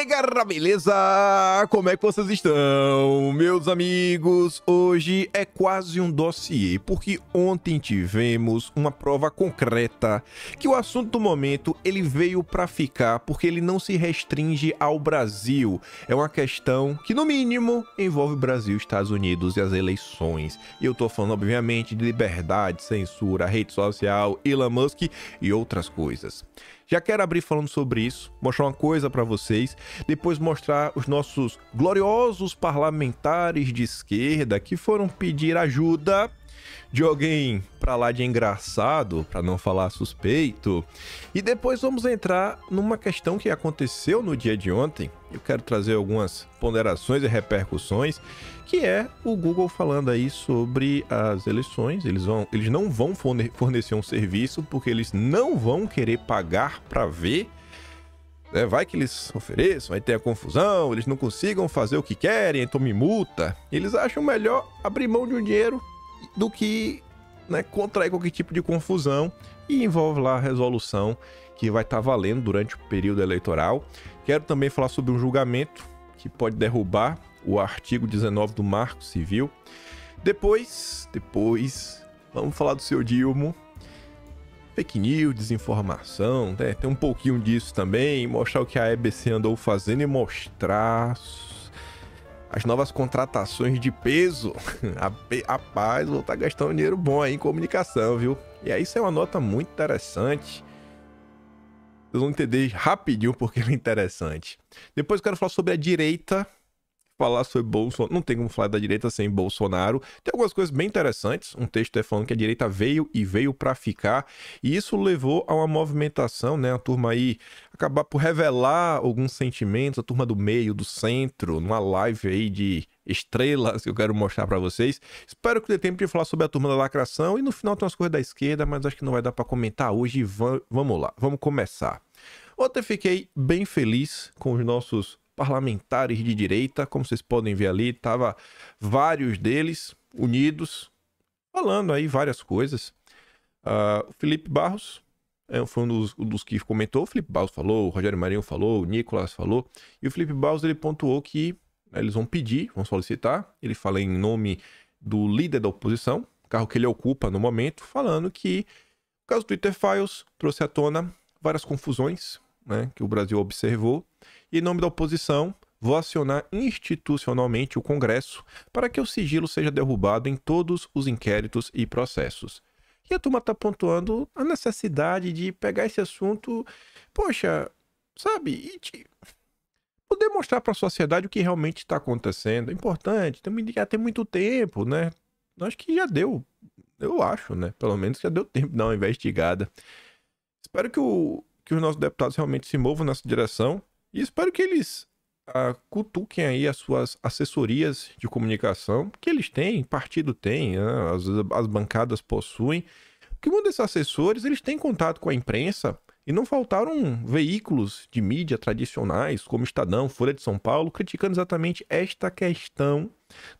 aí, galera, beleza? Como é que vocês estão, meus amigos? Hoje é quase um dossiê, porque ontem tivemos uma prova concreta que o assunto do momento ele veio para ficar, porque ele não se restringe ao Brasil. É uma questão que, no mínimo, envolve Brasil, Estados Unidos e as eleições. E eu tô falando, obviamente, de liberdade, censura, rede social, Elon Musk e outras coisas. Já quero abrir falando sobre isso, mostrar uma coisa para vocês, depois mostrar os nossos gloriosos parlamentares de esquerda que foram pedir ajuda de alguém pra lá de engraçado, para não falar suspeito. E depois vamos entrar numa questão que aconteceu no dia de ontem. Eu quero trazer algumas ponderações e repercussões, que é o Google falando aí sobre as eleições. Eles não vão fornecer um serviço porque eles não vão querer pagar para ver. Vai que eles ofereçam, vai ter a confusão, eles não consigam fazer o que querem, então me multa. Eles acham melhor abrir mão de um dinheiro do que contrair qualquer tipo de confusão, e envolve lá a resolução que vai estar valendo durante o período eleitoral. Quero também falar sobre um julgamento que pode derrubar o artigo 19 do Marco Civil. Depois, vamos falar do seu Dilma. Fake news, desinformação, tem um pouquinho disso também, mostrar o que a EBC andou fazendo e mostrar as novas contratações de peso. Rapaz, vou estar gastando dinheiro bom aí em comunicação, viu? E aí isso é uma nota muito interessante. Vocês vão entender rapidinho porque é interessante. Depois eu quero falar sobre a direita. Falar sobre Bolsonaro. Não tem como falar da direita sem Bolsonaro. Tem algumas coisas bem interessantes. Um texto falando que a direita veio para ficar. E isso levou a uma movimentação, A turma aí acabar por revelar alguns sentimentos. A turma do meio, do centro, numa live aí de estrelas que eu quero mostrar para vocês. Espero que dê tempo de falar sobre a turma da lacração. E no final tem umas coisas da esquerda, mas acho que não vai dar para comentar hoje. Vamos lá, vamos começar. Ontem eu fiquei bem feliz com os nossos parlamentares de direita, como vocês podem ver ali, tava vários deles unidos, falando aí várias coisas. O Felipe Barros foi um dos que comentou. O Felipe Barros falou, o Rogério Marinho falou, o Nicolas falou, e o Felipe Barros ele pontuou que eles vão pedir, vão solicitar, ele fala em nome do líder da oposição, cargo que ele ocupa no momento, falando que o caso do Twitter Files trouxe à tona várias confusões, que o Brasil observou. E em nome da oposição, vou acionar institucionalmente o Congresso para que o sigilo seja derrubado em todos os inquéritos e processos. E a turma está pontuando a necessidade de pegar esse assunto, e poder mostrar para a sociedade o que realmente está acontecendo. É importante, também já tem muito tempo, Acho que já deu, eu acho, Pelo menos já deu tempo de dar uma investigada. Espero que os nossos deputados realmente se movam nessa direção. E espero que eles cutuquem aí as suas assessorias de comunicação, que eles têm, partido tem, as bancadas possuem. Porque um desses assessores, eles têm contato com a imprensa e não faltaram veículos de mídia tradicionais, como Estadão, Folha de São Paulo, criticando exatamente esta questão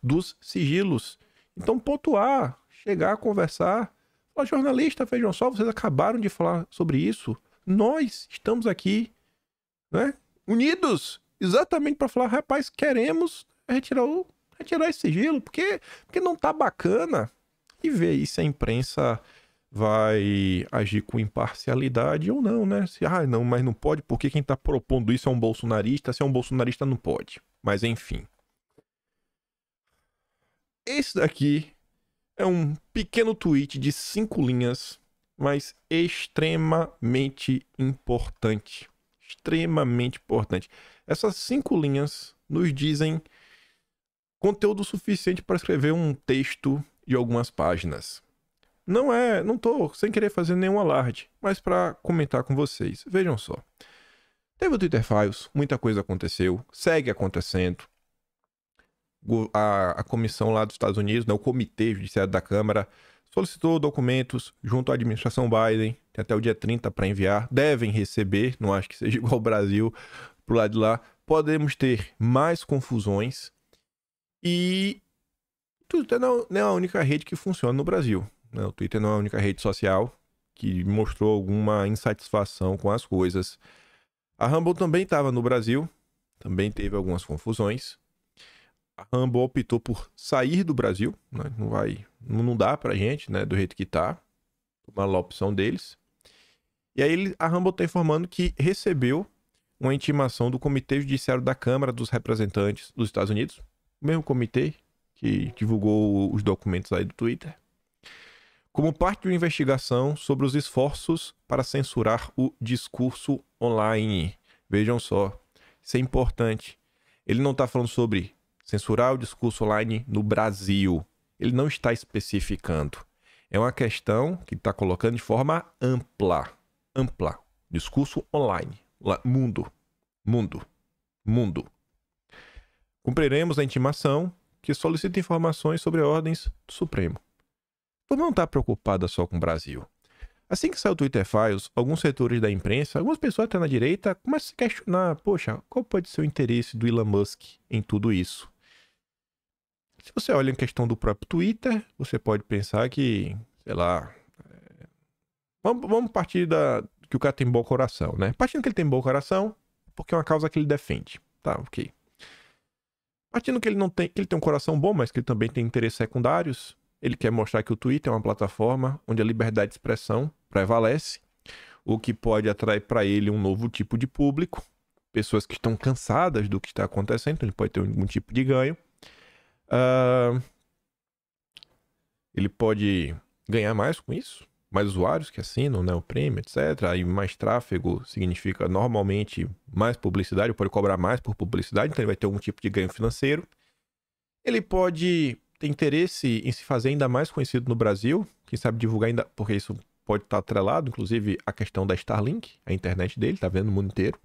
dos sigilos. Então, pontuar, chegar a conversar. Falar, jornalista, vejam só, vocês acabaram de falar sobre isso. Nós estamos aqui, unidos, exatamente para falar, rapaz, queremos retirar esse sigilo, porque não tá bacana. E ver aí se a imprensa vai agir com imparcialidade ou não, Se, não, mas não pode, porque quem tá propondo isso é um bolsonarista, se é um bolsonarista não pode. Mas enfim. Esse daqui é um pequeno tweet de 5 linhas, mas extremamente importante. Extremamente importante. Essas 5 linhas nos dizem conteúdo suficiente para escrever um texto de algumas páginas. Não tô sem querer fazer nenhum alarde, mas para comentar com vocês. Vejam só. Teve o Twitter Files, muita coisa aconteceu, segue acontecendo. A comissão lá dos Estados Unidos, o Comitê Judiciário da Câmara, solicitou documentos junto à administração Biden, tem até o dia 30 para enviar, devem receber, não acho que seja igual ao Brasil, pro lado de lá. Podemos ter mais confusões e o Twitter não é a única rede que funciona no Brasil. O Twitter não é a única rede social que mostrou alguma insatisfação com as coisas. A Rumble também estava no Brasil, também teve algumas confusões. A Rumble optou por sair do Brasil, né? Não dá pra gente, né, do jeito que tá. Tomar a opção deles. E aí a Rumble tá informando que recebeu uma intimação do Comitê Judiciário da Câmara dos Representantes dos Estados Unidos, o mesmo comitê que divulgou os documentos aí do Twitter, como parte de uma investigação sobre os esforços para censurar o discurso online. Vejam só, isso é importante. Ele não está falando sobre censurar o discurso online no Brasil. Ele não está especificando. É uma questão que está colocando de forma ampla. Ampla. Discurso online. Mundo. Cumpriremos a intimação que solicita informações sobre ordens do Supremo. Tu não está preocupada só com o Brasil. Assim que saiu o Twitter Files, alguns setores da imprensa, algumas pessoas até na direita, começam a se questionar, poxa, qual pode ser o interesse do Elon Musk em tudo isso? Se você olha em questão do próprio Twitter, você pode pensar que, sei lá... Vamos partir que o cara tem bom coração, né? Partindo que ele tem bom coração, porque é uma causa que ele defende. Tá, ok. Partindo que ele tem um coração bom, mas que ele também tem interesses secundários, ele quer mostrar que o Twitter é uma plataforma onde a liberdade de expressão prevalece, o que pode atrair para ele um novo tipo de público, pessoas que estão cansadas do que está acontecendo, então ele pode ter algum tipo de ganho. Ele pode ganhar mais com isso, mais usuários que assinam, né, o prêmio, etc. Aí mais tráfego significa normalmente mais publicidade, ele pode cobrar mais por publicidade, então ele vai ter algum tipo de ganho financeiro. Ele pode ter interesse em se fazer ainda mais conhecido no Brasil, quem sabe divulgar ainda, porque isso pode estar atrelado, inclusive a questão da Starlink, a internet dele, tá vendo no mundo inteiro.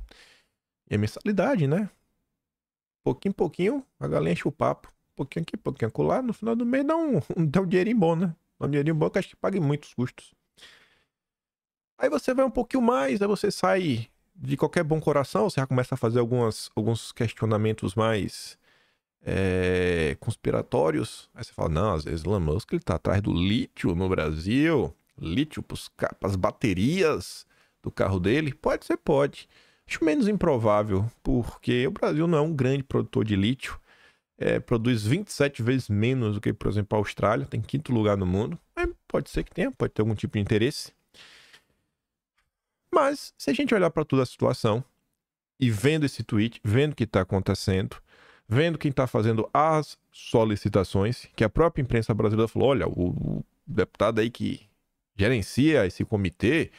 E a mensalidade, né? Pouquinho em pouquinho, a galinha enche o papo. Pouquinho aqui, pouquinho acolá, no final do mês dá um dinheirinho bom, né? Um dinheirinho bom que acho que pague muitos custos. Aí você vai um pouquinho mais, aí você sai de qualquer bom coração, você já começa a fazer alguns questionamentos mais conspiratórios. Aí você fala, não, às vezes Elon Musk ele tá atrás do lítio no Brasil, lítio para as baterias do carro dele. Pode ser, pode. Acho menos improvável, porque o Brasil não é um grande produtor de lítio. Produz 27 vezes menos do que, por exemplo, a Austrália, tem 5º lugar no mundo. Pode ser que tenha, pode ter algum tipo de interesse. Mas, se a gente olhar para toda a situação e vendo esse tweet, vendo o que está acontecendo, vendo quem está fazendo as solicitações, que a própria imprensa brasileira falou, olha, o deputado aí que gerencia esse comitê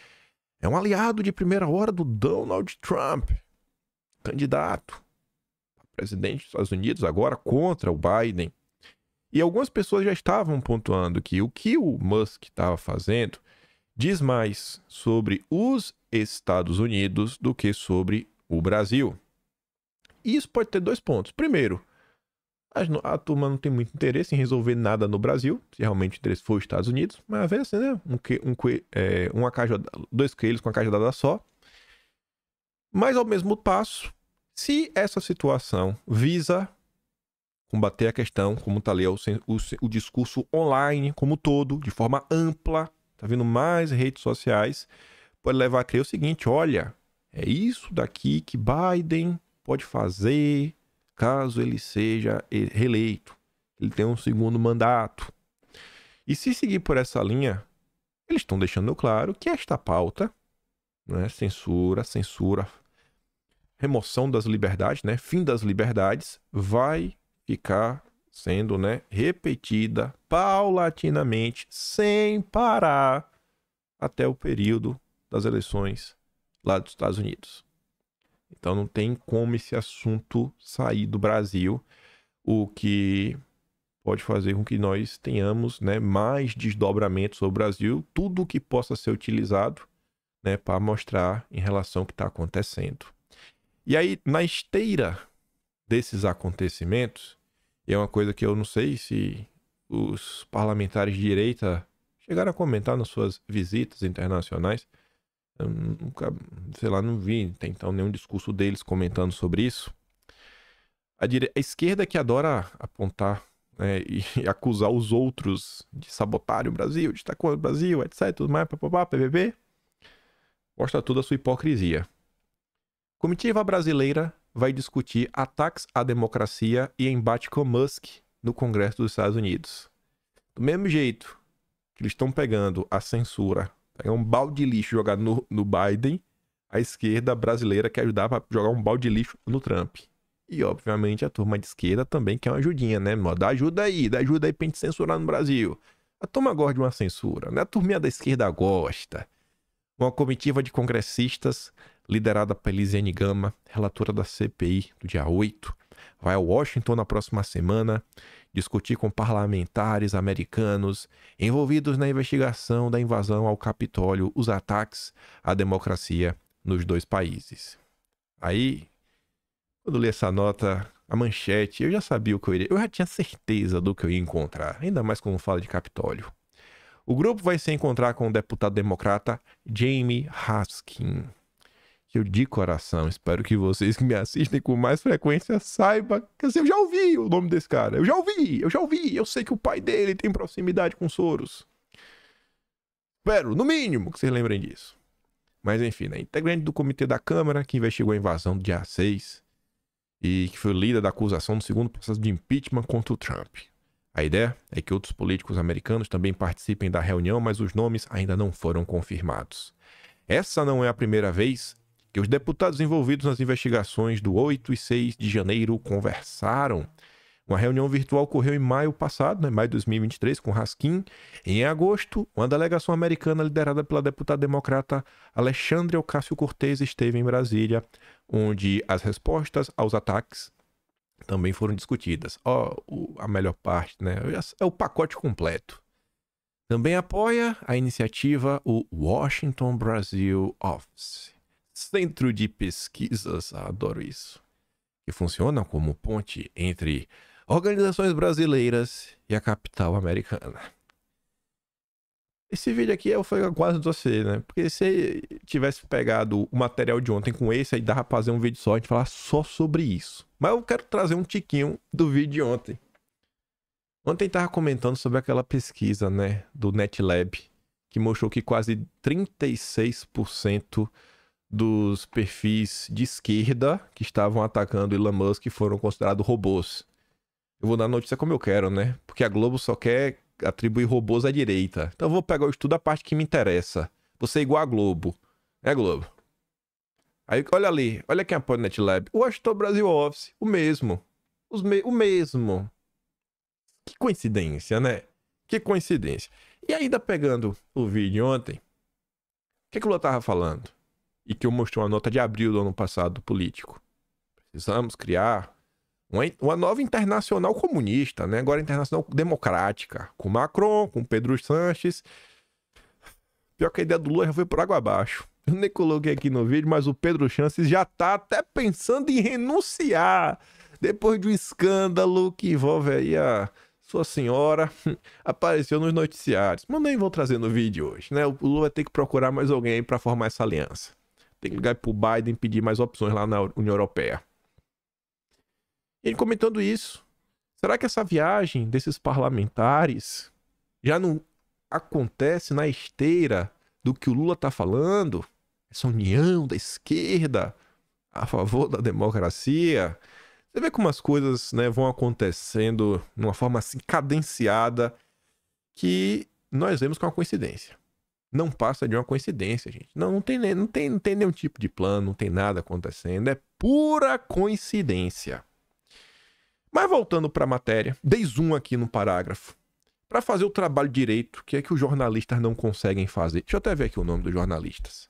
é um aliado de primeira hora do Donald Trump, candidato presidente dos Estados Unidos, agora contra o Biden. E algumas pessoas já estavam pontuando que o Musk estava fazendo diz mais sobre os Estados Unidos do que sobre o Brasil. E isso pode ter 2 pontos. Primeiro, a turma não tem muito interesse em resolver nada no Brasil, se realmente o interesse for os Estados Unidos, mas às vezes, né, 2 coelhos com a cajadada só. Mas ao mesmo passo, se essa situação visa combater a questão, como está ali, o discurso online como todo, de forma ampla, está vindo mais redes sociais, pode levar a crer o seguinte, olha, é isso daqui que Biden pode fazer caso ele seja reeleito. Ele tem um 2º mandato. E se seguir por essa linha, eles estão deixando claro que esta pauta, né, censura, remoção das liberdades, né, fim das liberdades, vai ficar sendo, né, repetida paulatinamente, sem parar, até o período das eleições lá dos Estados Unidos. Então não tem como esse assunto sair do Brasil, o que pode fazer com que nós tenhamos, né, mais desdobramentos sobre o Brasil, tudo que possa ser utilizado, né, para mostrar em relação ao que está acontecendo. E aí, na esteira desses acontecimentos, é uma coisa que eu não sei se os parlamentares de direita chegaram a comentar nas suas visitas internacionais. Eu nunca, sei lá, não vi até então nenhum discurso deles comentando sobre isso. A esquerda que adora apontar, né, e acusar os outros de sabotarem o Brasil, de estar contra o Brasil, etc, tudo mais, papapá, PBB, mostra toda a sua hipocrisia. Comitiva brasileira vai discutir ataques à democracia e embate com Musk no Congresso dos Estados Unidos. Do mesmo jeito que eles estão pegando a censura, pegar um balde de lixo e jogar no Biden, a esquerda brasileira quer ajudar para jogar um balde de lixo no Trump. E, obviamente, a turma de esquerda também quer uma ajudinha, né? Dá ajuda aí pra gente censurar no Brasil. A turma gosta de uma censura, né? A turminha da esquerda gosta. Uma comitiva de congressistas, liderada por Elisiane Gama, relatora da CPI do dia 8, vai a Washington na próxima semana discutir com parlamentares americanos envolvidos na investigação da invasão ao Capitólio, os ataques à democracia nos dois países. Aí, quando li essa nota, a manchete, eu já sabia o que eu já tinha certeza do que eu ia encontrar, ainda mais quando fala de Capitólio. O grupo vai se encontrar com o deputado democrata Jamie Raskin. Que eu de coração espero que vocês que me assistem com mais frequência saibam que eu já ouvi o nome desse cara. Eu já ouvi. Eu sei que o pai dele tem proximidade com Soros. Espero, no mínimo, que vocês lembrem disso. Mas enfim, né? Integrante do comitê da Câmara que investigou a invasão do dia 6 e que foi líder da acusação do segundo processo de impeachment contra o Trump. A ideia é que outros políticos americanos também participem da reunião, mas os nomes ainda não foram confirmados. Essa não é a primeira vez que os deputados envolvidos nas investigações do 8 e 6 de janeiro conversaram. Uma reunião virtual ocorreu em maio passado, né, maio de 2023, com Raskin. Em agosto, uma delegação americana liderada pela deputada democrata Alexandria Ocasio-Cortez esteve em Brasília, onde as respostas aos ataques também foram discutidas. A melhor parte, né? É o pacote completo. Também apoia a iniciativa o Washington Brasil Office, Centro de Pesquisas, adoro isso, que funciona como ponte entre organizações brasileiras e a capital americana. Esse vídeo aqui foi quase você, né? Porque se tivesse pegado o material de ontem com esse, aí dava pra fazer um vídeo só, a gente falar só sobre isso. Mas eu quero trazer um tiquinho do vídeo de ontem. Ontem tava comentando sobre aquela pesquisa, né, do NetLab, que mostrou que quase 36% dos perfis de esquerda que estavam atacando Elon Musk foram considerados robôs. Eu vou dar a notícia como eu quero, né? Porque a Globo só quer atribuir robôs à direita. Então eu vou pegar o estudo da parte que me interessa. Você é igual a Globo. É Globo. Aí olha ali, olha quem apoia o NetLab. O Washington Brasil Office, o mesmo. O mesmo. Que coincidência, né? Que coincidência. E ainda pegando o vídeo ontem, o que o Lula tava falando? E que eu mostrei uma nota de abril do ano passado do Político. Precisamos criar uma nova internacional comunista, né? Agora internacional democrática. Com Macron, com Pedro Sanches. Pior que a ideia do Lula já foi por água abaixo. Eu nem coloquei aqui no vídeo, mas o Pedro Sanches já tá até pensando em renunciar. Depois de um escândalo que envolve aí a sua senhora, apareceu nos noticiários. Mas nem vou trazer no vídeo hoje, né? O Lula vai ter que procurar mais alguém para formar essa aliança. Tem que ligar pro Biden e pedir mais opções lá na União Europeia. E ele comentando isso, será que essa viagem desses parlamentares já não acontece na esteira do que o Lula tá falando? Essa união da esquerda a favor da democracia? Você vê como as coisas, né, vão acontecendo de uma forma assim cadenciada que nós vemos que é uma coincidência. Não passa de uma coincidência, gente. Não tem nenhum tipo de plano, não tem nada acontecendo. É pura coincidência. Mas voltando para a matéria, dei zoom aqui no parágrafo. Para fazer o trabalho direito, que é que os jornalistas não conseguem fazer. Deixa eu até ver aqui o nome dos jornalistas.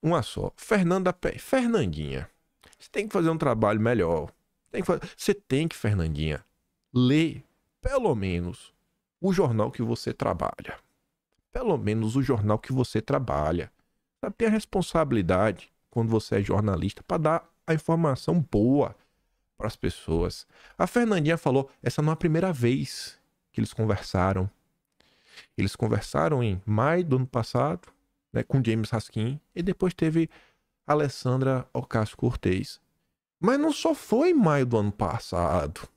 Uma só. Fernandinha. Você tem que fazer um trabalho melhor. Você tem que, Fernandinha, ler pelo menos o jornal que você trabalha. Pelo menos o jornal que você trabalha. Sabe, tem a responsabilidade, quando você é jornalista, para dar a informação boa para as pessoas. A Fernandinha falou, essa não é a primeira vez que eles conversaram. Eles conversaram em maio do ano passado, né, com James Raskin, e depois teve Alexandria Ocasio-Cortez. Mas não só foi em maio do ano passado.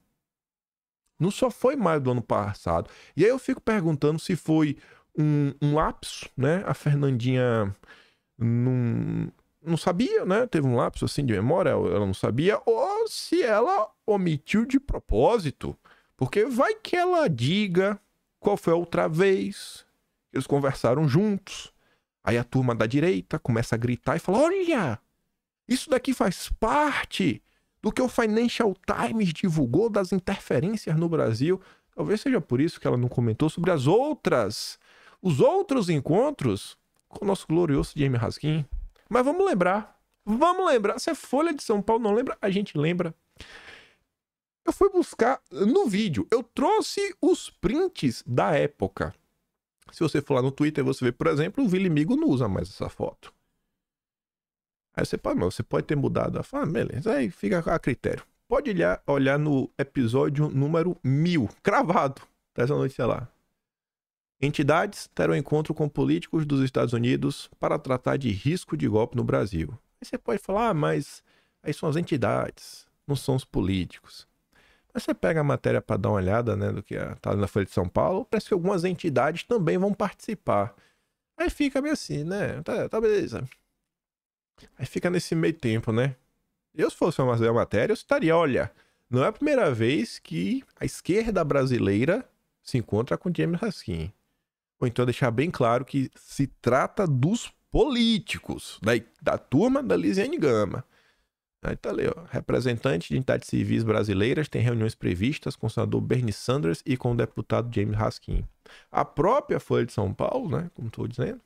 Não só foi em maio do ano passado. E aí eu fico perguntando se foi um lapso, né? A Fernandinha não não sabia, né? Teve um lapso assim de memória, ela não sabia, ou se ela omitiu de propósito. Porque vai que ela diga qual foi a outra vez que eles conversaram juntos. Aí a turma da direita começa a gritar e fala: olha, isso daqui faz parte do que o Financial Times divulgou das interferências no Brasil. Talvez seja por isso que ela não comentou sobre os outros encontros com o nosso glorioso Jaime Raskin. Mas vamos lembrar. Se a Folha de São Paulo não lembra, a gente lembra. Eu fui buscar no vídeo. Eu trouxe os prints da época. Se você for lá no Twitter, você vê, por exemplo, o Vili Migo não usa mais essa foto. Aí você pode ter mudado. Beleza, aí fica a critério. Pode olhar no episódio número 1000, cravado. Tá essa notícia lá. Entidades terão encontro com políticos dos Estados Unidos para tratar de risco de golpe no Brasil. Aí você pode falar, mas aí são as entidades, não são os políticos. Mas você pega a matéria para dar uma olhada, né, do que tá na Folha de São Paulo, parece que algumas entidades também vão participar. Aí fica meio assim, né? Tá beleza. Aí fica nesse meio tempo, né? Eu, se fosse fazer a matéria, eu estaria, olha, não é a primeira vez que a esquerda brasileira se encontra com Jaime Raskin. Ou então deixar bem claro que se trata dos políticos, da turma da Lisiane Gama. Aí tá ali, ó. Representantes de entidades civis brasileiras têm reuniões previstas com o senador Bernie Sanders e com o deputado Jaime Raskin. A própria Folha de São Paulo, né, como estou dizendo,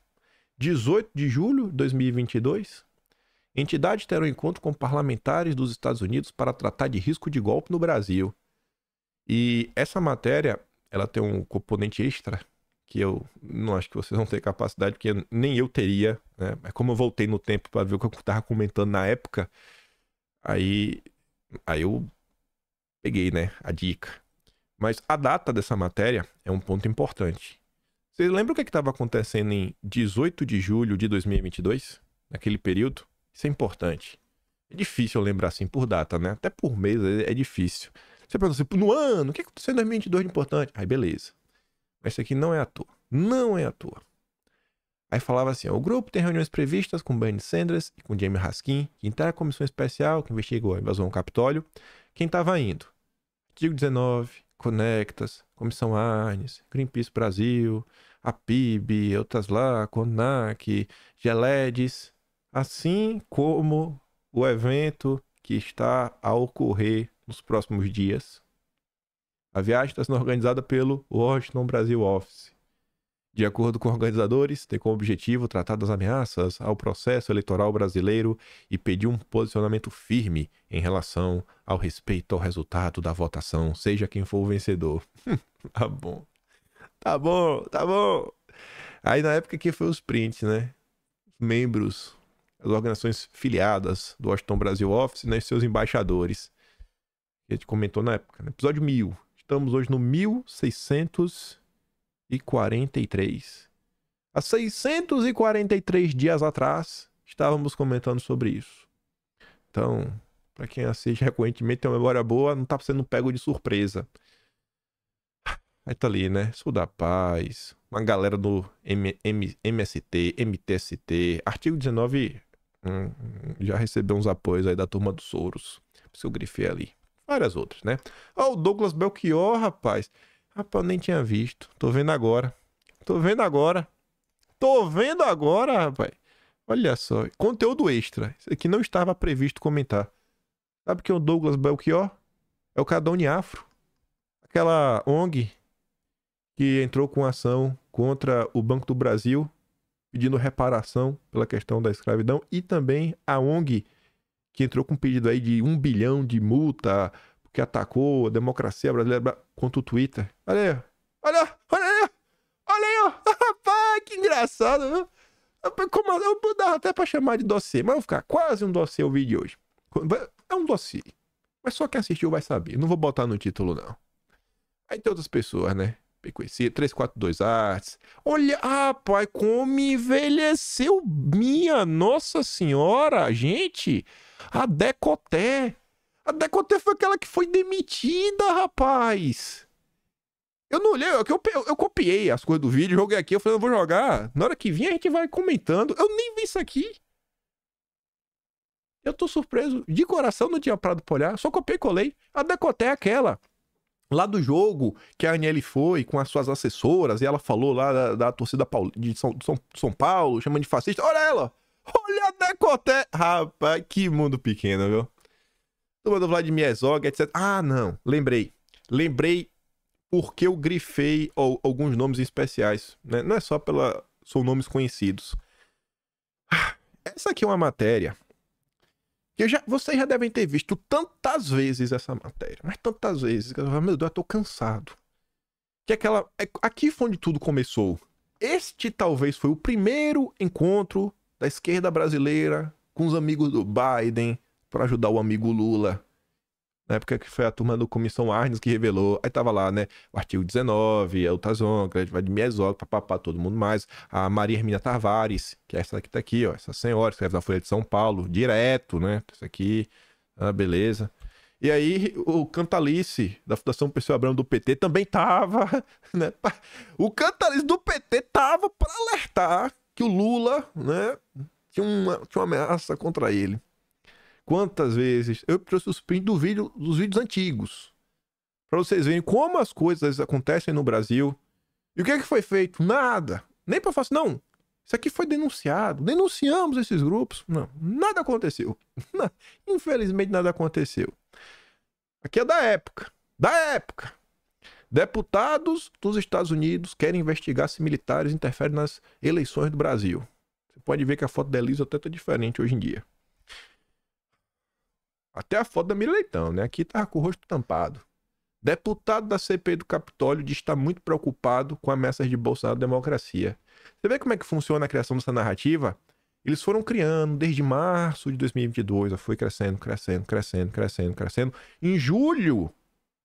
18 de julho de 2022, entidades terão encontro com parlamentares dos Estados Unidos para tratar de risco de golpe no Brasil. E essa matéria, ela tem um componente extra que eu não acho que vocês vão ter capacidade, porque nem eu teria, né? Mas como eu voltei no tempo para ver o que eu estava comentando na época, aí eu peguei, né, a dica. Mas a data dessa matéria é um ponto importante. Vocês lembram o que estava acontecendo em 18 de julho de 2022? Naquele período? Isso é importante. É difícil eu lembrar assim por data, né? Até por mês é difícil. Você pergunta assim, no ano, o que aconteceu em 2022 de importante? Aí beleza. Mas isso aqui não é à toa. Não é à toa. Aí falava assim, ó, o grupo tem reuniões previstas com Bernie Sanders e com Jaime Raskin, que integra a comissão especial que investigou a invasão ao Capitólio. Quem estava indo? Artigo 19, Conectas, Comissão Arnes, Greenpeace Brasil, a PIB, outras lá, CONAC, Geledes, assim como o evento que está a ocorrer nos próximos dias. A viagem está sendo organizada pelo Washington Brasil Office. De acordo com organizadores, tem como objetivo tratar das ameaças ao processo eleitoral brasileiro e pedir um posicionamento firme em relação ao respeito ao resultado da votação, seja quem for o vencedor. Tá bom. Tá bom. Aí na época que foi os prints, né? Membros, as organizações filiadas do Washington Brasil Office, né? E seus embaixadores. A gente comentou na época, no episódio 1000. Estamos hoje no 1643. Há 643 dias atrás, estávamos comentando sobre isso. Então, para quem assiste recorrentemente, tem uma memória boa, não está sendo pego de surpresa. Aí tá ali, né? Sul da Paz, uma galera do MST, MTST, artigo 19, já recebeu uns apoios aí da turma do Soros. Por isso eu grifei ali. Várias outras, né? Ó, o Douglas Belchior, rapaz. Rapaz, eu nem tinha visto. Tô vendo agora, rapaz. Olha só. Conteúdo extra. Isso aqui não estava previsto comentar. Sabe quem é o Douglas Belchior? É o cara da Uniafro. Aquela ONG que entrou com ação contra o Banco do Brasil, pedindo reparação pela questão da escravidão. E também a ONG que entrou com um pedido aí de 1 bilhão de multa, porque atacou a democracia brasileira contra o Twitter. Olha aí, ó. Rapaz, que engraçado, viu? Como eu dava até pra chamar de dossiê, mas vai ficar quase um dossiê o vídeo de hoje. É um dossiê. Mas só quem assistiu vai saber. Não vou botar no título, não. Aí tem outras pessoas, né? Bem conhecido, 342 Artes. Olha, rapaz, como envelheceu, minha Nossa Senhora, gente. A Decoté foi aquela que foi demitida, rapaz. Eu não olhei, eu copiei as coisas do vídeo, joguei aqui, eu falei, eu vou jogar. Na hora que vir a gente vai comentando. Eu nem vi isso aqui. Eu tô surpreso. De coração não tinha parado pra olhar. Só copiei e colei. A Decoté é aquela. Lá do jogo que a Aniele foi com as suas assessoras e ela falou lá da torcida de São Paulo, chamando de fascista. Olha ela! Olha a Decoté! Rapaz, que mundo pequeno, viu? Turma do Vladimir Herzog, etc. Ah, não. Lembrei. Lembrei porque eu grifei alguns nomes especiais. Né? Não é só pela... São nomes conhecidos. Essa aqui é uma matéria que vocês já devem ter visto tantas vezes essa matéria. Mas tantas vezes. Que eu falo, meu Deus, eu tô cansado. Que aquela... Aqui foi onde tudo começou. Este talvez foi o primeiro encontro da esquerda brasileira com os amigos do Biden para ajudar o amigo Lula. Na época que foi a turma do Comissão Arnes que revelou. Aí tava lá, né? O artigo 19, o Tazon, Vladimir Herzog, papapá, todo mundo mais. A Maria Hermínia Tavares, que é essa que tá aqui, ó. Essa senhora, escreve na Folha de São Paulo, direto, né? Isso aqui, beleza. E aí, o Cantalice, da Fundação Perseu Abramo do PT, também tava, né? O Cantalice do PT tava para alertar que o Lula, né? Tinha uma ameaça contra ele. Quantas vezes eu trouxe os prints dos vídeos antigos para vocês verem como as coisas acontecem no Brasil. E o que é que foi feito? Nada. Nem para falar assim, não, isso aqui foi denunciado. Denunciamos esses grupos. Não, nada aconteceu. Infelizmente nada aconteceu. Aqui é da época. Da época. Deputados dos Estados Unidos querem investigar se militares interferem nas eleições do Brasil. Você pode ver que a foto da Elisa até tá diferente hoje em dia. Até a foto da Miriam Leitão, né? Aqui tá com o rosto tampado. Deputado da CPI do Capitólio diz que está muito preocupado com ameaças de Bolsonaro à democracia. Você vê como é que funciona a criação dessa narrativa? Eles foram criando desde março de 2022, foi crescendo. Em julho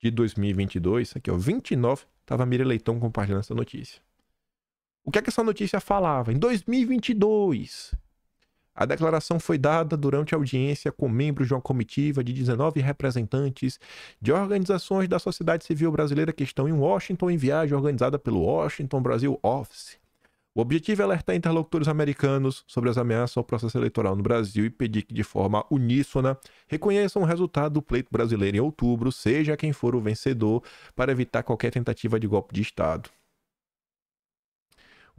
de 2022, aqui ó, 29, tava a Miriam Leitão compartilhando essa notícia. O que é que essa notícia falava? Em 2022... A declaração foi dada durante a audiência com membros de uma comitiva de 19 representantes de organizações da sociedade civil brasileira que estão em Washington em viagem organizada pelo Washington Brasil Office. O objetivo é alertar interlocutores americanos sobre as ameaças ao processo eleitoral no Brasil e pedir que, de forma uníssona, reconheçam o resultado do pleito brasileiro em outubro, seja quem for o vencedor, para evitar qualquer tentativa de golpe de Estado.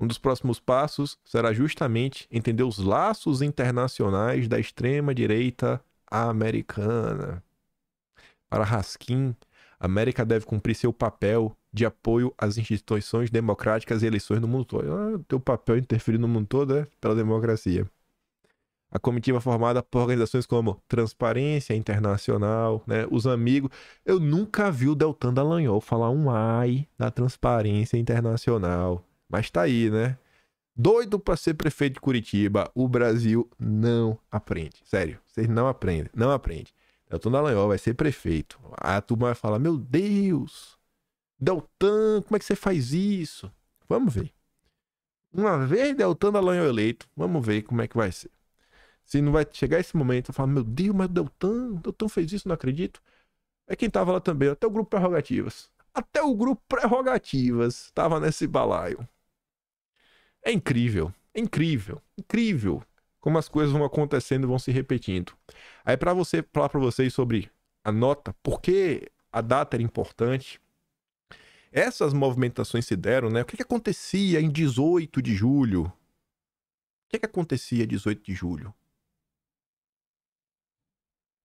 Um dos próximos passos será justamente entender os laços internacionais da extrema-direita americana. Para Raskin, a América deve cumprir seu papel de apoio às instituições democráticas e eleições no mundo todo. Teu papel é interferir no mundo todo é pela democracia. A comitiva formada por organizações como Transparência Internacional, né, os amigos... Eu nunca vi o Deltan Dallagnol falar um ai da Transparência Internacional. Mas tá aí, né? Doido pra ser prefeito de Curitiba. O Brasil não aprende. Sério, vocês não aprendem. Não aprende. Deltan Dallagnol vai ser prefeito. A turma vai falar, meu Deus, Deltan, como é que você faz isso? Vamos ver. Uma vez Deltan Dallagnol eleito, vamos ver como é que vai ser. Se não vai chegar esse momento, eu falo, meu Deus, mas Deltan fez isso, não acredito. É quem tava lá também, até o grupo Prerrogativas. Até o grupo Prerrogativas tava nesse balaio. É incrível, incrível como as coisas vão acontecendo e vão se repetindo. Aí para falar para vocês sobre a nota, por que a data era importante, essas movimentações se deram, né? O que acontecia em 18 de julho? O que acontecia em 18 de julho?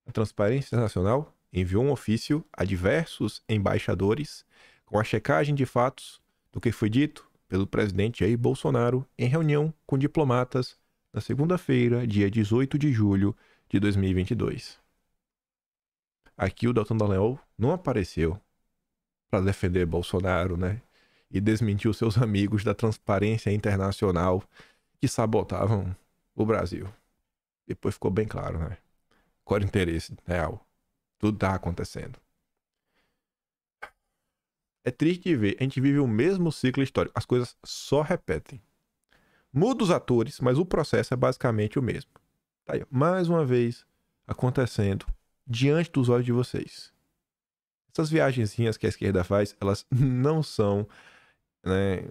A Transparência Nacional enviou um ofício a diversos embaixadores com a checagem de fatos do que foi dito pelo presidente Jair Bolsonaro em reunião com diplomatas na segunda-feira, dia 18 de julho de 2022. Aqui o Deltan Dallagnol não apareceu para defender Bolsonaro, né? E desmentiu seus amigos da Transparência Internacional que sabotavam o Brasil. Depois ficou bem claro, né? Qual era o interesse real? Tudo tá acontecendo. É triste de ver, a gente vive o mesmo ciclo histórico. As coisas só repetem. Muda os atores, mas o processo é basicamente o mesmo. Tá aí, mais uma vez acontecendo diante dos olhos de vocês. Essas viagenzinhas que a esquerda faz, elas não são, né,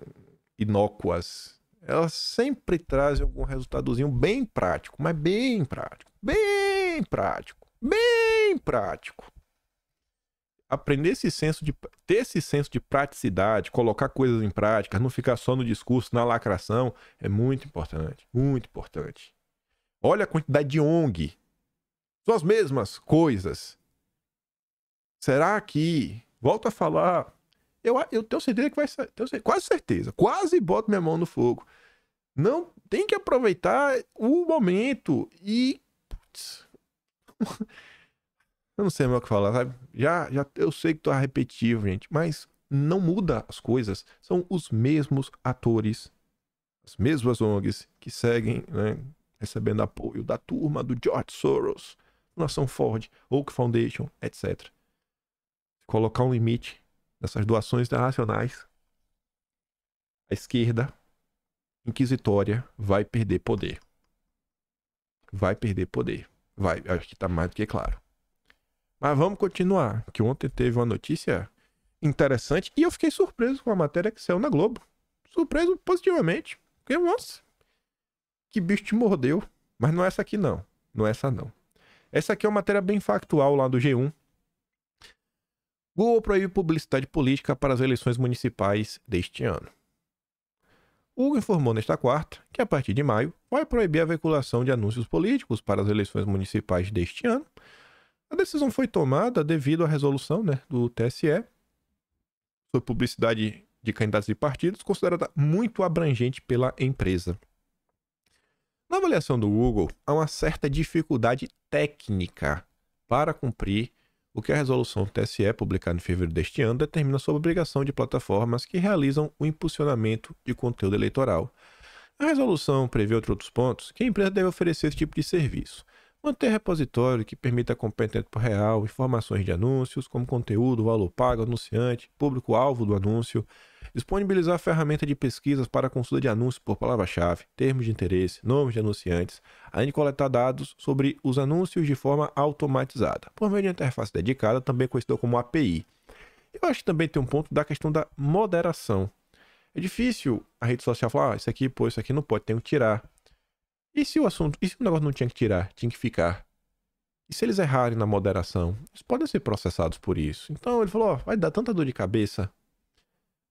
inócuas. Elas sempre trazem algum resultadozinho bem prático, mas bem prático. Bem bem prático, bem prático. Aprender ter esse senso de praticidade, colocar coisas em prática, não ficar só no discurso, na lacração, é muito importante, muito importante. Olha a quantidade de ONG. São as mesmas coisas. Será que... Volto a falar... Eu tenho certeza que vai ser... Quase certeza. Quase boto minha mão no fogo. Não, tem que aproveitar o momento e... Putz, eu não sei mais o que falar, sabe? Eu sei que tô repetitivo, gente, mas não muda as coisas. São os mesmos atores, as mesmas ONGs que seguem, né, recebendo apoio da turma do George Soros, Nação Ford, Oak Foundation, etc. Colocar um limite nessas doações internacionais, a esquerda inquisitória vai perder poder. Vai perder poder. Vai, acho que tá mais do que claro. Mas vamos continuar, que ontem teve uma notícia interessante e eu fiquei surpreso com a matéria que saiu na Globo. Surpreso positivamente. Porque, nossa, que bicho te mordeu. Mas não é essa aqui não. Não é essa não. Essa aqui é uma matéria bem factual lá do G1. Google proíbe publicidade política para as eleições municipais deste ano. O Google informou nesta quarta que a partir de maio vai proibir a veiculação de anúncios políticos para as eleições municipais deste ano. A decisão foi tomada devido à resolução, né, do TSE sobre publicidade de candidatos e partidos, considerada muito abrangente pela empresa. Na avaliação do Google, há uma certa dificuldade técnica para cumprir o que a resolução do TSE, publicada em fevereiro deste ano, determina sobre a obrigação de plataformas que realizam o impulsionamento de conteúdo eleitoral. A resolução prevê, entre outros pontos, que a empresa deve oferecer esse tipo de serviço. Manter repositório que permita acompanhar em tempo real informações de anúncios, como conteúdo, valor pago, anunciante, público-alvo do anúncio, disponibilizar ferramenta de pesquisas para consulta de anúncios por palavra-chave, termos de interesse, nomes de anunciantes, além de coletar dados sobre os anúncios de forma automatizada, por meio de interface dedicada, também conhecida como API. Eu acho que também tem um ponto da questão da moderação. É difícil a rede social falar, isso aqui não pode, tem que tirar. E se o negócio não tinha que tirar, tinha que ficar? E se eles errarem na moderação? Eles podem ser processados por isso. Então ele falou, vai dar tanta dor de cabeça.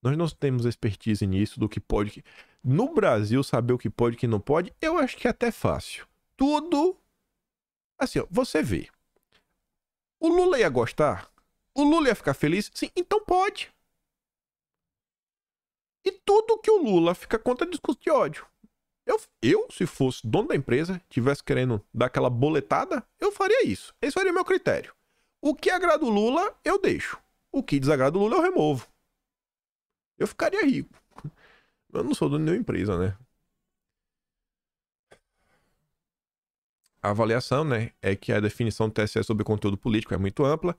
Nós não temos expertise nisso, do que pode... No Brasil, saber o que pode e o que não pode, eu acho que é até fácil. Tudo... Assim, ó, você vê. O Lula ia gostar? O Lula ia ficar feliz? Sim, então pode. E tudo que o Lula fica contra discurso de ódio. Eu, se fosse dono da empresa, tivesse querendo dar aquela boletada, eu faria isso. Esse seria o meu critério. O que agrada o Lula, eu deixo. O que desagrada o Lula, eu removo. Eu ficaria rico. Eu não sou dono de nenhuma empresa, né? A avaliação, né, é que a definição do TSE sobre conteúdo político é muito ampla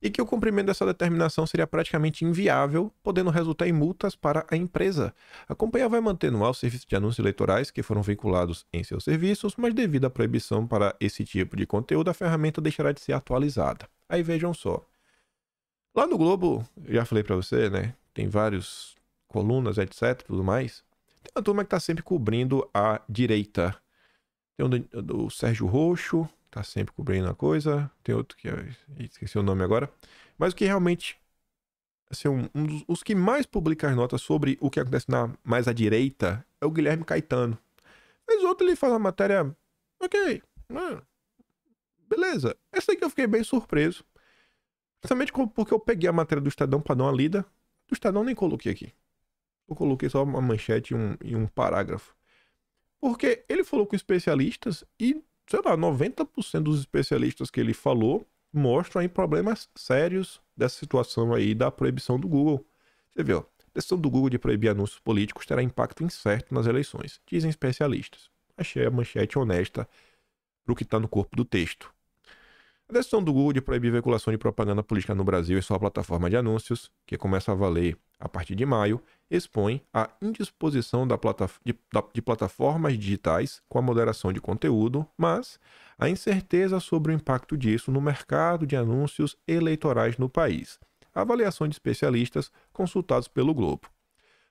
e que o cumprimento dessa determinação seria praticamente inviável, podendo resultar em multas para a empresa. A companhia vai manter no ar os serviços de anúncios eleitorais que foram vinculados em seus serviços, mas devido à proibição para esse tipo de conteúdo, a ferramenta deixará de ser atualizada. Aí vejam só. Lá no Globo, já falei para você, né, tem várias colunas, etc, tudo mais. Tem uma turma que tá sempre cobrindo a direita. Tem um do Sérgio Roxo, tá sempre cobrindo a coisa. Tem outro que esqueci o nome agora. Mas o que realmente, assim, os que mais publicam as notas sobre o que acontece mais à direita é o Guilherme Caetano. Mas outro ele faz uma matéria, ok, beleza. Essa aqui eu fiquei bem surpreso. Principalmente porque eu peguei a matéria do Estadão para dar uma lida. Do Estadão nem coloquei aqui. Eu coloquei só uma manchete e um parágrafo. Porque ele falou com especialistas e, sei lá, 90% dos especialistas que ele falou mostram aí problemas sérios dessa situação aí da proibição do Google. Você vê, ó, a decisão do Google de proibir anúncios políticos terá impacto incerto nas eleições, dizem especialistas. Achei a manchete honesta pro que tá no corpo do texto. A decisão do Google de proibir veiculação de propaganda política no Brasil em sua plataforma de anúncios, que começa a valer a partir de maio, expõe a indisposição de plataformas digitais com a moderação de conteúdo, mas a incerteza sobre o impacto disso no mercado de anúncios eleitorais no país. A avaliação de especialistas consultados pelo Globo.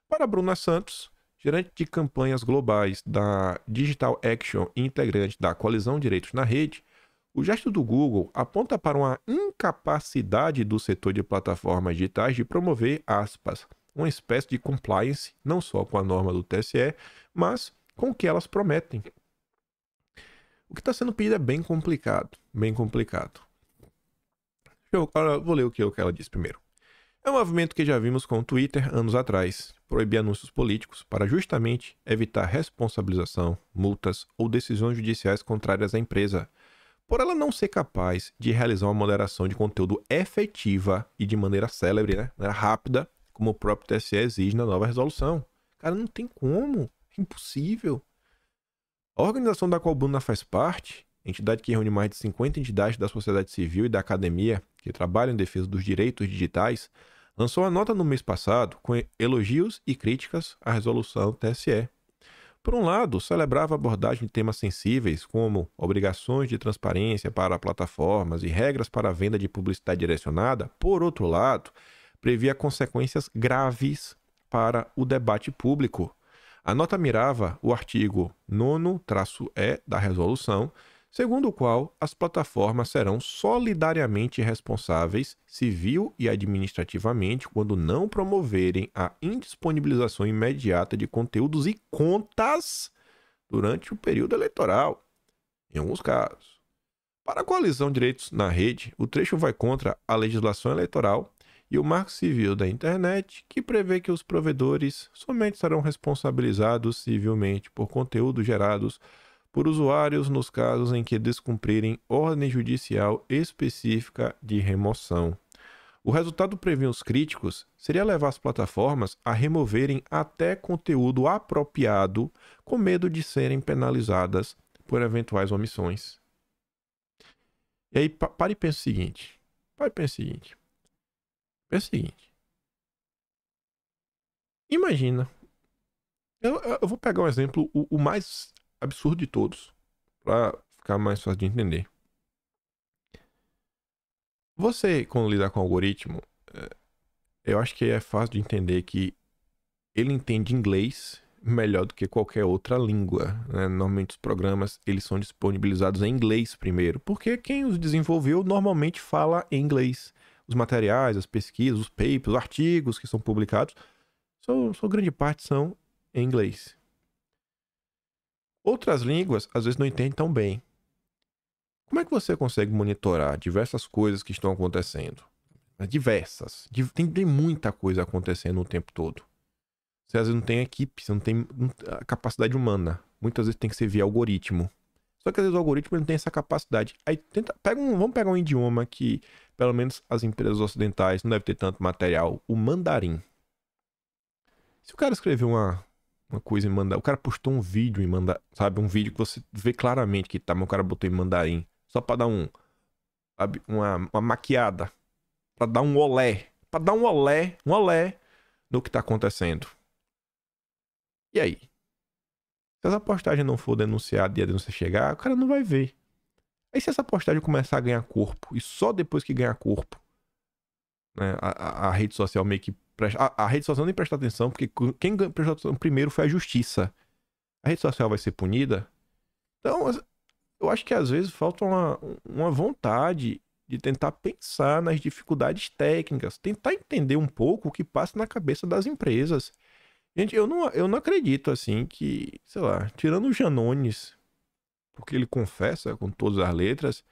Para Bruna Santos, gerente de campanhas globais da Digital Action e integrante da Coalizão Direitos na Rede, O gesto do Google aponta para uma incapacidade do setor de plataformas digitais de promover, aspas, uma espécie de compliance, não só com a norma do TSE, mas com o que elas prometem. O que está sendo pedido é bem complicado, bem complicado. Vou ler o que ela disse primeiro. É um movimento que já vimos com o Twitter anos atrás, proibir anúncios políticos para justamente evitar responsabilização, multas ou decisões judiciais contrárias à empresa, por ela não ser capaz de realizar uma moderação de conteúdo efetiva e de maneira célebre, né, rápida, como o próprio TSE exige na nova resolução. Cara, não tem como, é impossível. A organização da qual Bruna faz parte, entidade que reúne mais de 50 entidades da sociedade civil e da academia que trabalham em defesa dos direitos digitais, lançou uma nota no mês passado com elogios e críticas à resolução TSE. Por um lado, celebrava a abordagem de temas sensíveis como obrigações de transparência para plataformas e regras para a venda de publicidade direcionada. Por outro lado, previa consequências graves para o debate público. A nota mirava o artigo 9-E da resolução, segundo o qual as plataformas serão solidariamente responsáveis, civil e administrativamente, quando não promoverem a indisponibilização imediata de conteúdos e contas durante o período eleitoral, em alguns casos. Para a coalizão Direitos na Rede, o trecho vai contra a legislação eleitoral e o Marco Civil da Internet, que prevê que os provedores somente serão responsabilizados civilmente por conteúdos gerados por usuários nos casos em que descumprirem ordem judicial específica de remoção. O resultado, previam os críticos, seria levar as plataformas a removerem até conteúdo apropriado com medo de serem penalizadas por eventuais omissões. E aí, pare e pense o seguinte. Pensa o seguinte. Imagina. Eu vou pegar um exemplo, o mais absurdo de todos, para ficar mais fácil de entender. Você, quando lidar com algoritmo, eu acho que é fácil de entender que ele entende inglês melhor do que qualquer outra língua, né? Normalmente os programas eles são disponibilizados em inglês primeiro, porque quem os desenvolveu normalmente fala em inglês. Os materiais, as pesquisas, os papers, os artigos que são publicados, sua grande parte são em inglês. Outras línguas, às vezes, não entendem tão bem. Como é que você consegue monitorar diversas coisas que estão acontecendo? Diversas. Tem muita coisa acontecendo o tempo todo. Você às vezes não tem equipe, você não tem a capacidade humana. Muitas vezes tem que ser via algoritmo. Só que às vezes o algoritmo não tem essa capacidade. Aí vamos pegar um idioma que, pelo menos as empresas ocidentais, não devem ter tanto material. O mandarim. Se o cara escrever uma coisa em mandarim, o cara postou um vídeo em mandarim, sabe? Um vídeo que você vê claramente que tá, mas o cara botou em mandarim. Só pra dar sabe? Uma maquiada. Pra dar um olé. Pra dar um olé no que tá acontecendo. E aí? Se essa postagem não for denunciada e a denúncia chegar, o cara não vai ver. Aí se essa postagem começar a ganhar corpo, e só depois que ganhar corpo, né, a rede social meio que presta... A rede social nem presta atenção, porque quem prestou atenção primeiro foi a justiça. A rede social vai ser punida? Então, eu acho que às vezes falta uma vontade de tentar pensar nas dificuldades técnicas, tentar entender um pouco o que passa na cabeça das empresas. Gente, eu não acredito, assim, que, sei lá, tirando o Janones, porque ele confessa com todas as letras,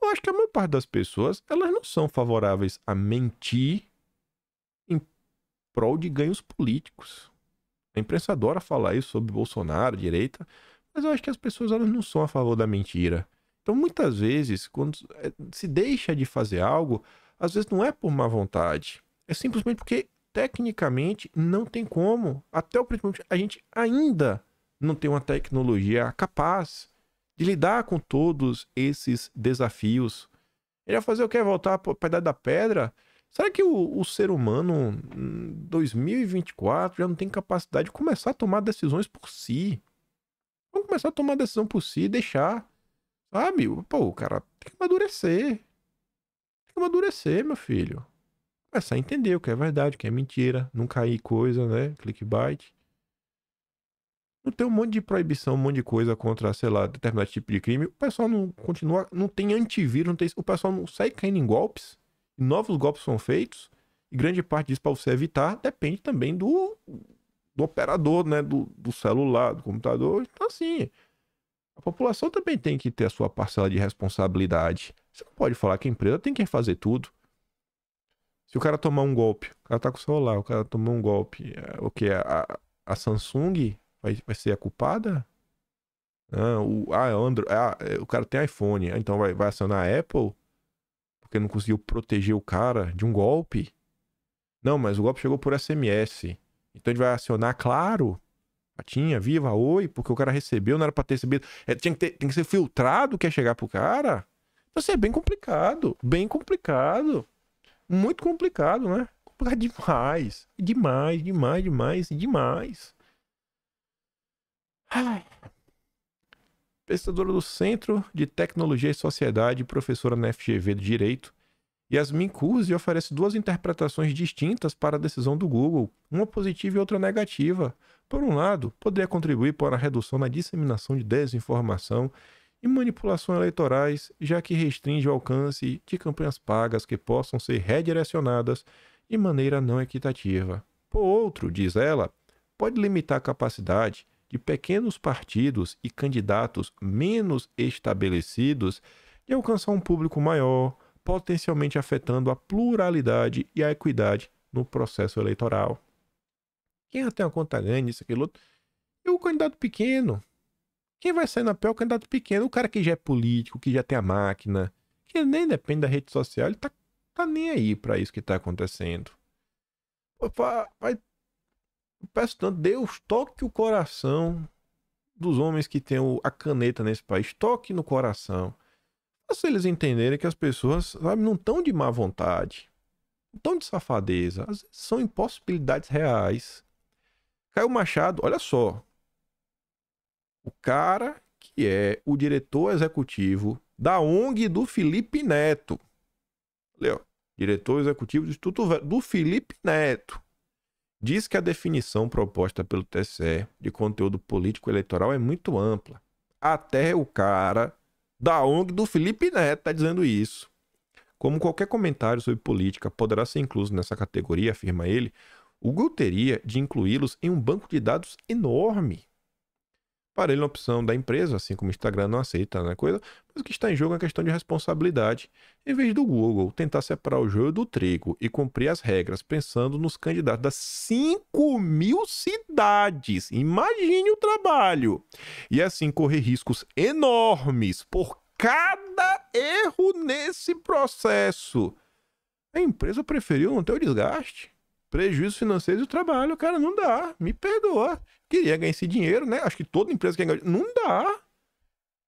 eu acho que a maior parte das pessoas, elas não são favoráveis a mentir em prol de ganhos políticos. A imprensa adora falar isso sobre Bolsonaro, direita, mas eu acho que as pessoas, elas não são a favor da mentira. Então, muitas vezes, quando se deixa de fazer algo, às vezes não é por má vontade, é simplesmente porque tecnicamente não tem como. Até o presente momento, a gente ainda não tem uma tecnologia capaz de lidar com todos esses desafios. Ele vai fazer o quê? Voltar para a Idade da Pedra? Será que o ser humano, em 2024, já não tem capacidade de começar a tomar decisões por si? Vamos começar a tomar decisão por si e deixar, sabe? Pô, o cara tem que amadurecer. Tem que amadurecer, meu filho. Começar a entender o que é verdade, o que é mentira, não cair coisa, né? Clickbait. Não tem um monte de proibição, um monte de coisa contra, sei lá, determinado tipo de crime. O pessoal não continua, não tem antivírus, não tem, o pessoal não sai caindo em golpes. E novos golpes são feitos. E grande parte disso, para você evitar, depende também do operador, né? Do celular, do computador. Então, assim, a população também tem que ter a sua parcela de responsabilidade. Você não pode falar que a empresa tem que fazer tudo. Se o cara tomar um golpe, o cara tá com o celular, o cara tomou um golpe, o que? A Samsung vai ser a culpada? O cara tem iPhone, então vai acionar a Apple porque não conseguiu proteger o cara de um golpe. Não, mas o golpe chegou por SMS. Então a gente vai acionar, claro. Patinha, viva, oi, porque o cara recebeu, não era pra ter recebido. Tem que ser filtrado o que é chegar pro cara. Então, assim, é bem complicado. Bem complicado. Muito complicado, né? Complicado demais. Demais, demais, demais, demais. Ai. Pesquisadora do Centro de Tecnologia e Sociedade, professora na FGV de Direito, Yasmin Kuzi oferece duas interpretações distintas para a decisão do Google, uma positiva e outra negativa. Por um lado, poderia contribuir para a redução na disseminação de desinformação e manipulações eleitorais, já que restringe o alcance de campanhas pagas que possam ser redirecionadas de maneira não equitativa. Por outro, diz ela, pode limitar a capacidade de pequenos partidos e candidatos menos estabelecidos de alcançar um público maior, potencialmente afetando a pluralidade e a equidade no processo eleitoral. Quem já tem uma conta grande, isso, aquilo outro, é o candidato pequeno. Quem vai sair na pé é o candidato pequeno. O cara que já é político, que já tem a máquina, que nem depende da rede social, ele tá nem aí pra isso que tá acontecendo. Eu peço tanto, Deus, toque o coração dos homens que têm a caneta nesse país. Toque no coração. Faça eles entenderem que as pessoas, sabe, não estão de má vontade. Não estão de safadeza. Às vezes são impossibilidades reais. Caio Machado, olha só. O cara que é o diretor executivo da ONG do Felipe Neto. Olha, ó, diretor executivo do Instituto do Felipe Neto. Diz que a definição proposta pelo TSE de conteúdo político eleitoral é muito ampla. Até o cara da ONG do Felipe Neto está dizendo isso. Como qualquer comentário sobre política poderá ser incluso nessa categoria, afirma ele, o Google teria de incluí-los em um banco de dados enorme. Para ele, a opção da empresa, assim como o Instagram não aceita, né, coisa, mas o que está em jogo é a questão de responsabilidade. Em vez do Google tentar separar o joio do trigo e cumprir as regras, pensando nos candidatos das 5.000 cidades, imagine o trabalho, e assim correr riscos enormes por cada erro nesse processo. A empresa preferiu não ter o desgaste, prejuízo financeiro do trabalho. Cara, não dá, me perdoa. Queria ganhar esse dinheiro, né? Acho que toda empresa quer ganhar. Não dá.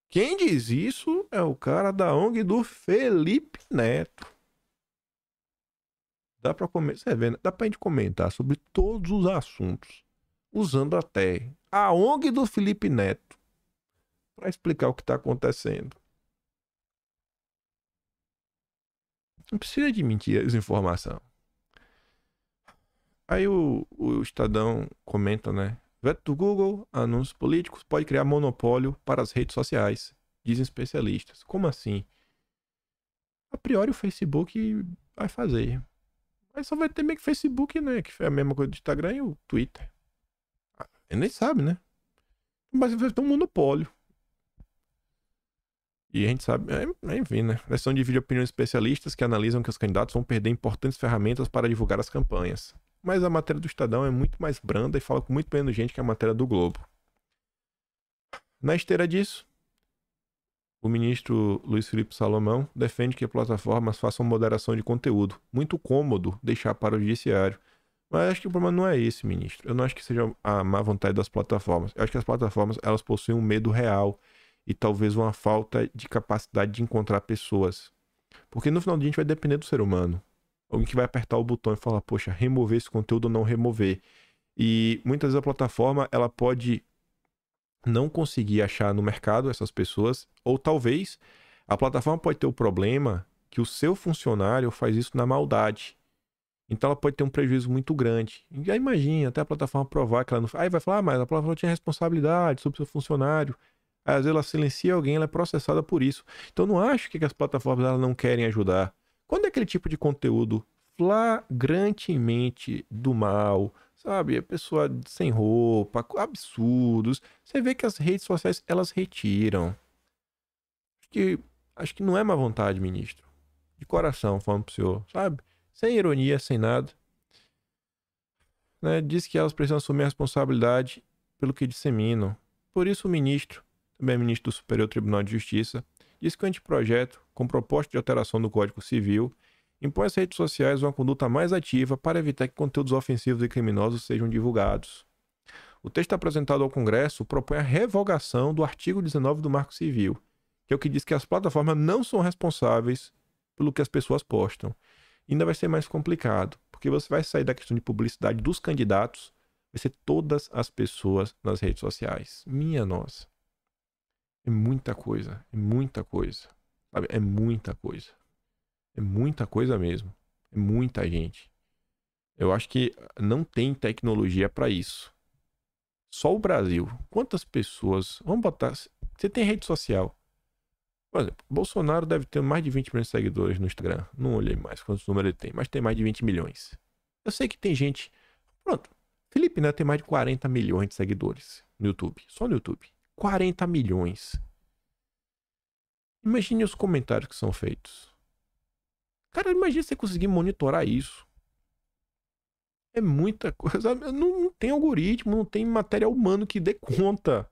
Quem diz isso é o cara da ONG do Felipe Neto. Dá pra começar, né? Dá pra gente comentar sobre todos os assuntos, usando até a ONG do Felipe Neto para explicar o que tá acontecendo. Não precisa de mentira, desinformação. Aí o Estadão comenta, né? Veto do Google, anúncios políticos, pode criar monopólio para as redes sociais, dizem especialistas. Como assim? A priori o Facebook vai fazer. Mas só vai ter meio que Facebook, né? Que é a mesma coisa do Instagram e o Twitter. Ele nem sabe, né? Mas vai ter um monopólio. E a gente sabe, enfim, né? A sessão divide opiniões de especialistas que analisam que os candidatos vão perder importantes ferramentas para divulgar as campanhas. Mas a matéria do Estadão é muito mais branda e fala com muito menos gente que a matéria do Globo. Na esteira disso, o ministro Luiz Felipe Salomão defende que plataformas façam moderação de conteúdo. Muito cômodo deixar para o judiciário. Mas acho que o problema não é esse, ministro. Eu não acho que seja a má vontade das plataformas. Eu acho que as plataformas, elas possuem um medo real e talvez uma falta de capacidade de encontrar pessoas. Porque no final do dia a gente vai depender do ser humano. Alguém que vai apertar o botão e falar, poxa, remover esse conteúdo ou não remover. E muitas vezes a plataforma, ela pode não conseguir achar no mercado essas pessoas, ou talvez a plataforma pode ter o problema que o seu funcionário faz isso na maldade. Então ela pode ter um prejuízo muito grande. E já imagina, até a plataforma provar que ela não... Aí vai falar, mas a plataforma tinha responsabilidade sobre seu funcionário. Aí, às vezes ela silencia alguém, ela é processada por isso. Então eu não acho que as plataformas elas não querem ajudar. Quando é aquele tipo de conteúdo flagrantemente do mal, sabe? A pessoa sem roupa, absurdos. Você vê que as redes sociais, elas retiram. Que, acho que não é má vontade, ministro. De coração, falando pro senhor, sabe? Sem ironia, sem nada. Né? Diz que elas precisam assumir a responsabilidade pelo que disseminam. Por isso o ministro, também ministro do Superior Tribunal de Justiça, diz que o anteprojeto, com proposta de alteração do Código Civil, impõe às redes sociais uma conduta mais ativa para evitar que conteúdos ofensivos e criminosos sejam divulgados. O texto apresentado ao Congresso propõe a revogação do artigo 19 do Marco Civil, que é o que diz que as plataformas não são responsáveis pelo que as pessoas postam. E ainda vai ser mais complicado, porque você vai sair da questão de publicidade dos candidatos, vai ser todas as pessoas nas redes sociais. Minha nossa. É muita coisa, é muita coisa. Sabe? É muita coisa. É muita coisa mesmo. É muita gente. Eu acho que não tem tecnologia para isso. Só o Brasil. Quantas pessoas... Vamos botar... Você tem rede social. Por exemplo, Bolsonaro deve ter mais de 20 milhões de seguidores no Instagram. Não olhei mais quantos números ele tem, mas tem mais de 20 milhões. Eu sei que tem gente... Pronto. Felipe Neto tem mais de 40 milhões de seguidores no YouTube. Só no YouTube. 40 milhões. Imagine os comentários que são feitos. Cara, imagina você conseguir monitorar isso. É muita coisa. Não tem algoritmo, não tem material humano que dê conta.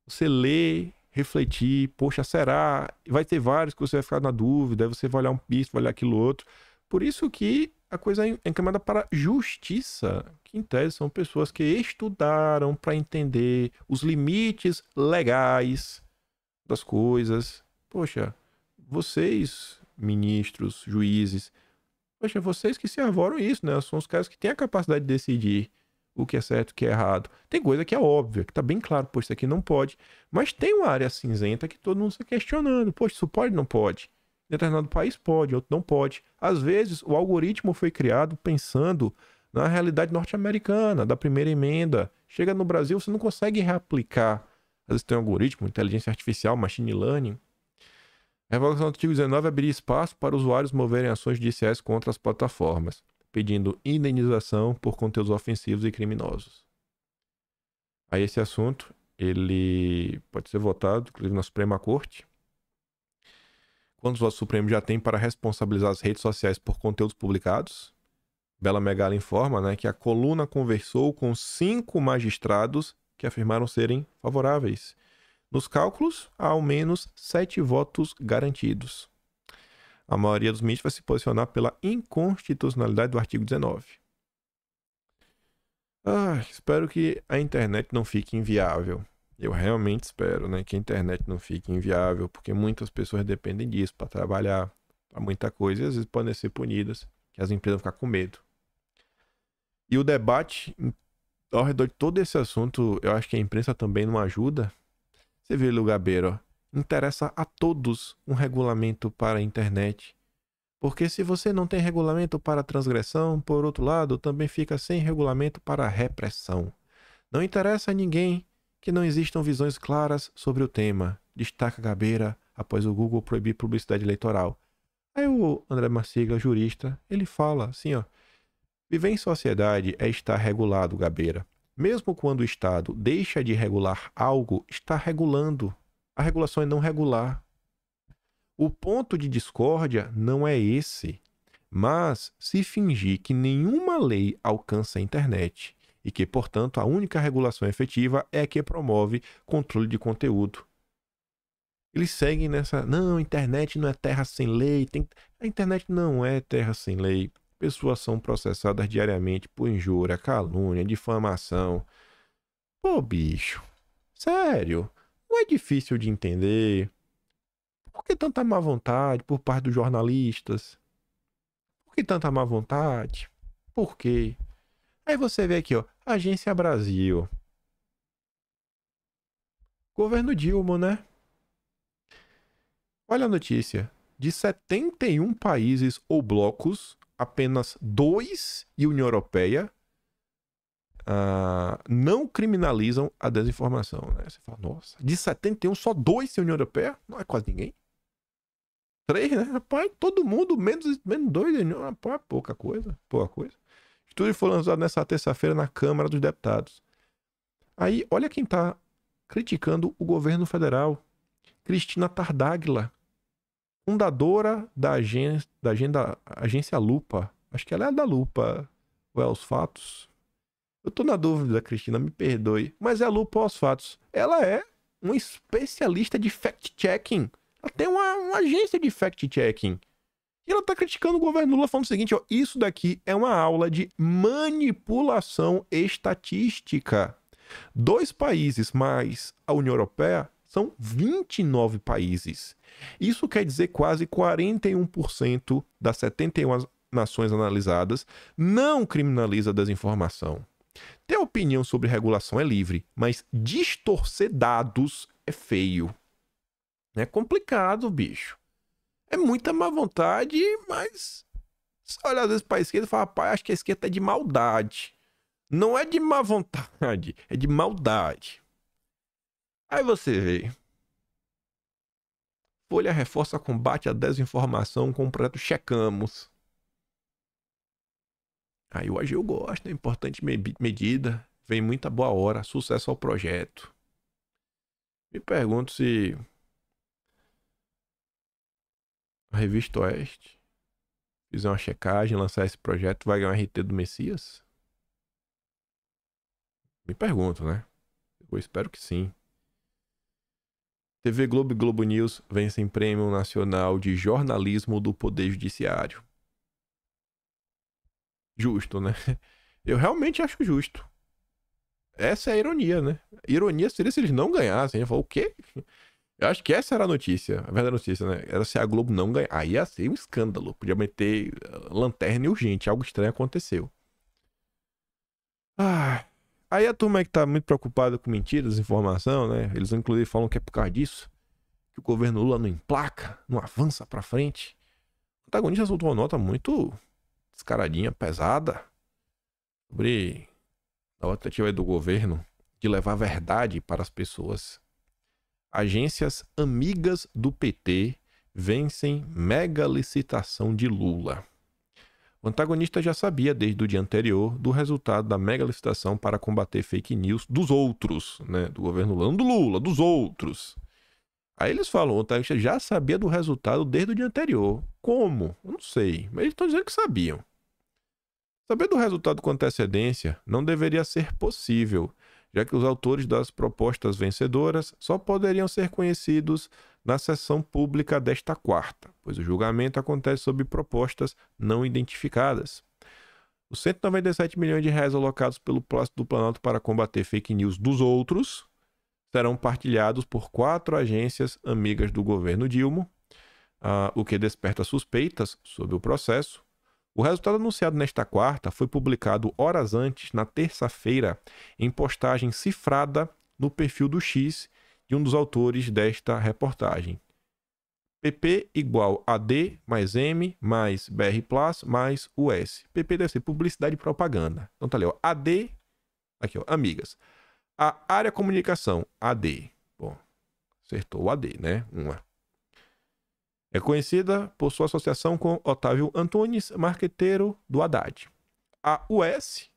Você lê, refletir, poxa, será? Vai ter vários que você vai ficar na dúvida, aí você vai olhar isso, vai olhar aquilo outro. Por isso que a coisa é encaminhada para justiça, que em tese são pessoas que estudaram para entender os limites legais das coisas. Poxa, vocês, ministros, juízes, poxa, vocês que se arvoram isso, né? São os caras que têm a capacidade de decidir o que é certo e o que é errado. Tem coisa que é óbvia, que tá bem claro, poxa, isso aqui não pode. Mas tem uma área cinzenta que todo mundo está questionando. Poxa, isso pode ou não pode? Em determinado país pode, outro não pode. Às vezes, o algoritmo foi criado pensando na realidade norte-americana, da primeira emenda. Chega no Brasil, você não consegue reaplicar. Às vezes tem um algoritmo, inteligência artificial, machine learning. A revogação do artigo 19 abriria espaço para usuários moverem ações judiciais contra as plataformas, pedindo indenização por conteúdos ofensivos e criminosos. Aí esse assunto, ele pode ser votado, inclusive na Suprema Corte. Quantos votos o Supremo já tem para responsabilizar as redes sociais por conteúdos publicados? Bela Megala informa, né, que a coluna conversou com 5 magistrados que afirmaram serem favoráveis. Nos cálculos, há ao menos 7 votos garantidos. A maioria dos ministros vai se posicionar pela inconstitucionalidade do artigo 19. Espero que a internet não fique inviável. Eu realmente espero, né, que a internet não fique inviável, porque muitas pessoas dependem disso para trabalhar, para muita coisa, e às vezes podem ser punidas, que as empresas vão ficar com medo. E o debate ao redor de todo esse assunto, eu acho que a imprensa também não ajuda. Você vê, Lugabeiro, interessa a todos um regulamento para a internet. Porque se você não tem regulamento para a transgressão, por outro lado, também fica sem regulamento para a repressão. Não interessa a ninguém que não existam visões claras sobre o tema, destaca Gabeira após o Google proibir publicidade eleitoral. Aí o André Marsigla, jurista, ele fala assim, ó: viver em sociedade é estar regulado, Gabeira. Mesmo quando o Estado deixa de regular algo, está regulando. A regulação é não regular. O ponto de discórdia não é esse, mas se fingir que nenhuma lei alcança a internet e que, portanto, a única regulação efetiva é a que promove controle de conteúdo. Eles seguem nessa, não, a internet não é terra sem lei, a internet não é terra sem lei. Pessoas são processadas diariamente por injúria, calúnia, difamação. Pô, bicho, sério, não é difícil de entender. Por que tanta má vontade por parte dos jornalistas? Por que tanta má vontade? Por quê? Aí você vê aqui, ó, Agência Brasil. Governo Dilma, né? Olha a notícia. De 71 países ou blocos, apenas 2 e União Europeia não criminalizam a desinformação, né? Você fala, nossa, de 71 só 2 e União Europeia? Não é quase ninguém. 3, né? Rapaz, todo mundo, menos 2, rapaz, pouca coisa. Estudo foi lançado nessa terça-feira na Câmara dos Deputados. Aí, olha quem tá criticando o governo federal. Cristina Tardáguila, fundadora da agência Lupa. Acho que ela é da Lupa, ou é os fatos. Eu tô na dúvida, Cristina, me perdoe. Mas é a Lupa ou os fatos. Ela é uma especialista de fact-checking. Ela tem uma agência de fact-checking. E ela tá criticando o governo Lula falando o seguinte, ó, isso daqui é uma aula de manipulação estatística. 2 países mais a União Europeia são 29 países. Isso quer dizer quase 41% das 71 nações analisadas não criminaliza a desinformação. Ter opinião sobre regulação é livre, mas distorcer dados é feio. É complicado, bicho. É muita má vontade, mas você olha às vezes para a esquerda e fala, rapaz, acho que a esquerda é de maldade. Não é de má vontade, é de maldade. Aí você vê. Folha reforça combate à desinformação com o projeto Checamos. Aí o AGU gosta, é importante medida. Vem muita boa hora, sucesso ao projeto. Me pergunto se a Revista Oeste fizer uma checagem, lançar esse projeto, vai ganhar um RT do Messias? Me pergunto, né? Eu espero que sim. TV Globo e Globo News vencem Prêmio Nacional de Jornalismo do Poder Judiciário. Justo, né? Eu realmente acho justo. Essa é a ironia, né? Ironia seria se eles não ganhassem. Eu falo, o quê? Eu acho que essa era a notícia, a verdadeira notícia, né? Era se a Globo não ganhar. Aí ia ser um escândalo. Podia meter lanterna urgente. Algo estranho aconteceu. Aí a turma que tá muito preocupada com mentiras, desinformação, né? Eles inclusive falam que é por causa disso. Que o governo Lula não emplaca, não avança pra frente. O protagonista soltou uma nota muito descaradinha, pesada. Sobre a tentativa do governo de levar a verdade para as pessoas. Agências amigas do PT vencem mega licitação de Lula. O antagonista já sabia desde o dia anterior do resultado da mega licitação para combater fake news dos outros, né? Do governo Lula, não do Lula, dos outros. Aí eles falam, o antagonista já sabia do resultado desde o dia anterior. Como? Eu não sei, mas eles estão dizendo que sabiam. Saber do resultado com antecedência não deveria ser possível, já que os autores das propostas vencedoras só poderiam ser conhecidos na sessão pública desta quarta, pois o julgamento acontece sob propostas não identificadas. Os 197 milhões de reais alocados pelo Palácio do Planalto para combater fake news dos outros serão partilhados por 4 agências amigas do governo Dilma, o que desperta suspeitas sobre o processo. O resultado anunciado nesta quarta foi publicado horas antes, na terça-feira, em postagem cifrada no perfil do X de um dos autores desta reportagem. PP igual AD mais M mais BR Plus mais US. PP deve ser publicidade e propaganda. Então tá ali, ó. AD, aqui ó, amigas. A área comunicação, AD. Bom, acertou o AD, né? Uma. É conhecida por sua associação com Otávio Antunes, marqueteiro do Haddad. A US,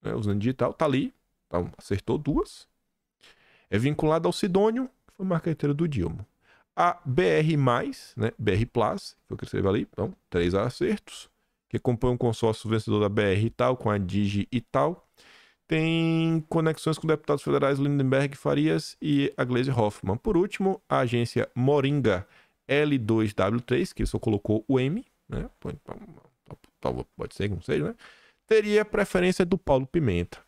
né, usando digital, tá ali, então acertou 2. É vinculada ao Sidônio, que foi marqueteiro do Dilma. A BR+, né, BR Plus, foi o que escreveu ali, então 3 acertos, que compõe um consórcio vencedor da BR e tal, com a Digi e tal. Tem conexões com deputados federais Lindenberg Farias e a Gleisi Hoffmann. Por último, a agência Moringa L2W3, que ele só colocou o M, né? Pode ser que não seja, né? Teria preferência do Paulo Pimenta.